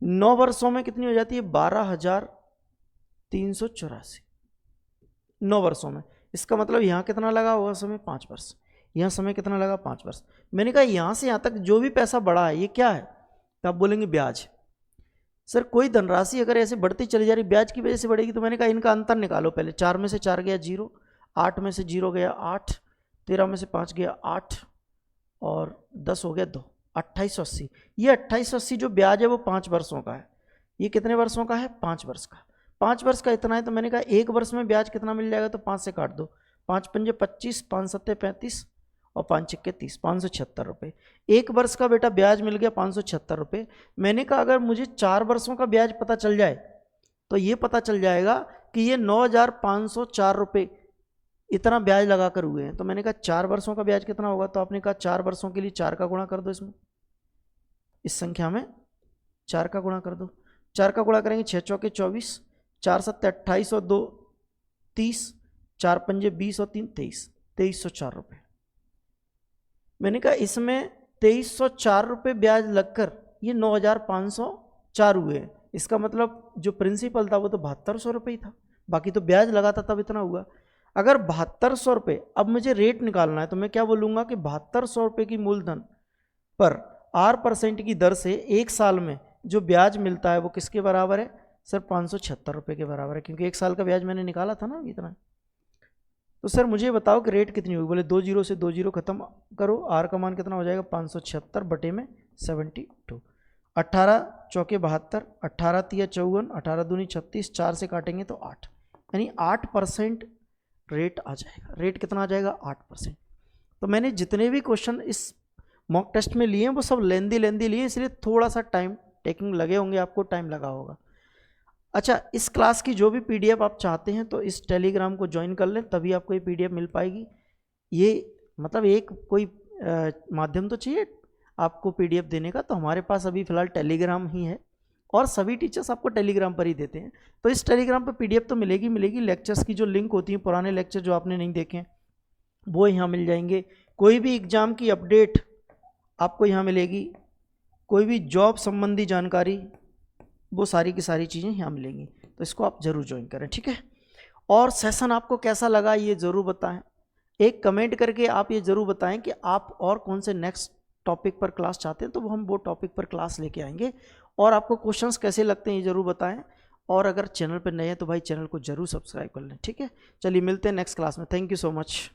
Speaker 1: 9 वर्षों में कितनी हो जाती है 12,384। 9 वर्षों में, इसका मतलब यहाँ कितना लगा होगा समय 5 वर्ष, यहाँ समय कितना लगा 5 वर्ष। मैंने कहा यहाँ से यहाँ तक जो भी पैसा बढ़ा है ये क्या है, तो आप बोलेंगे ब्याज। सर कोई धनराशि अगर ऐसे बढ़ती चली जा रही ब्याज की वजह से बढ़ेगी, तो मैंने कहा इनका अंतर निकालो पहले। 4 में से 4 गया 0, 8 में से 0 गया 8, 13 में से 5 गया 8 और 10 हो गया 2, 2880। ये 2880 जो ब्याज है वो 5 वर्षों का है। ये कितने वर्षों का है 5 वर्ष का। 5 वर्ष का इतना है, तो मैंने कहा 1 वर्ष में ब्याज कितना मिल जाएगा, तो 5 से काट दो, 5 पंजे 25, 5 सत्ते 35 और 5 छिक्के 30, 576 रुपये। 1 वर्ष का बेटा ब्याज मिल गया 576 रुपये। मैंने कहा अगर मुझे 4 वर्षों का ब्याज पता चल जाए तो ये पता चल जाएगा कि ये 9,504 रुपये इतना ब्याज लगा कर हुए हैं। तो मैंने कहा 4 वर्षों का ब्याज कितना होगा, तो आपने कहा 4 वर्षों के लिए 4 का गुणा कर दो, इसमें इस संख्या में 4 का गुणा कर दो। 4 का गुणा करेंगे 6 चौके 24, 4 सत्ते 28 और 2 30, 4 पंजे 20 और 3 23, 2304 रुपये। मैंने कहा इसमें 2304 रुपये ब्याज लगकर ये 9,504 हुए हैं। इसका मतलब जो प्रिंसिपल था वो तो 7200 रुपये ही था, बाकी तो ब्याज लगा था तब इतना हुआ। अगर 7200 रुपये, अब मुझे रेट निकालना है तो मैं क्या बोलूँगा कि 7200 रुपये की मूलधन पर R% की दर से 1 साल में जो ब्याज मिलता है वो किसके बराबर है सर, 576 रुपये के बराबर है, क्योंकि 1 साल का ब्याज मैंने निकाला था ना इतना। तो सर मुझे बताओ कि रेट कितनी होगी, बोले 2 जीरो से 2 जीरो खत्म करो, R का मान कितना हो जाएगा 576 बटे में 72, 18 चौके 72, 18 तिया 54, 18 दूनी 36, 4 से काटेंगे तो 8, यानी 8% रेट आ जाएगा। रेट कितना आ जाएगा 8%। तो मैंने जितने भी क्वेश्चन इस मॉक टेस्ट में लिए हैं वो सब लेंदी लिए, इसलिए थोड़ा सा टाइम टेकिंग लगे होंगे, आपको टाइम लगा होगा। अच्छा, इस क्लास की जो भी पीडीएफ आप चाहते हैं तो इस टेलीग्राम को ज्वाइन कर लें, तभी आपको ये पीडीएफ मिल पाएगी। ये मतलब एक कोई माध्यम तो चाहिए आपको पीडीएफ देने का, तो हमारे पास अभी फ़िलहाल टेलीग्राम ही है और सभी टीचर्स आपको टेलीग्राम पर ही देते हैं। तो इस टेलीग्राम पर पीडीएफ तो मिलेगी। लेक्चर्स की जो लिंक होती है, पुराने लेक्चर जो आपने नहीं देखे हैं वो यहाँ मिल जाएंगे। कोई भी एग्ज़ाम की अपडेट आपको यहाँ मिलेगी, कोई भी जॉब संबंधी जानकारी, वो सारी की सारी चीज़ें यहाँ मिलेंगी। तो इसको आप ज़रूर ज्वाइन करें, ठीक है। और सेशन आपको कैसा लगा ये ज़रूर बताएं, एक कमेंट करके आप ये ज़रूर बताएं कि आप और कौन से नेक्स्ट टॉपिक पर क्लास चाहते हैं, तो हम वो टॉपिक पर क्लास लेके आएंगे। और आपको क्वेश्चंस कैसे लगते हैं ये ज़रूर बताएं। और अगर चैनल पर नए हैं तो भाई चैनल को ज़रूर सब्सक्राइब कर लें, ठीक है। चलिए मिलते हैं नेक्स्ट क्लास में। Thank you so much.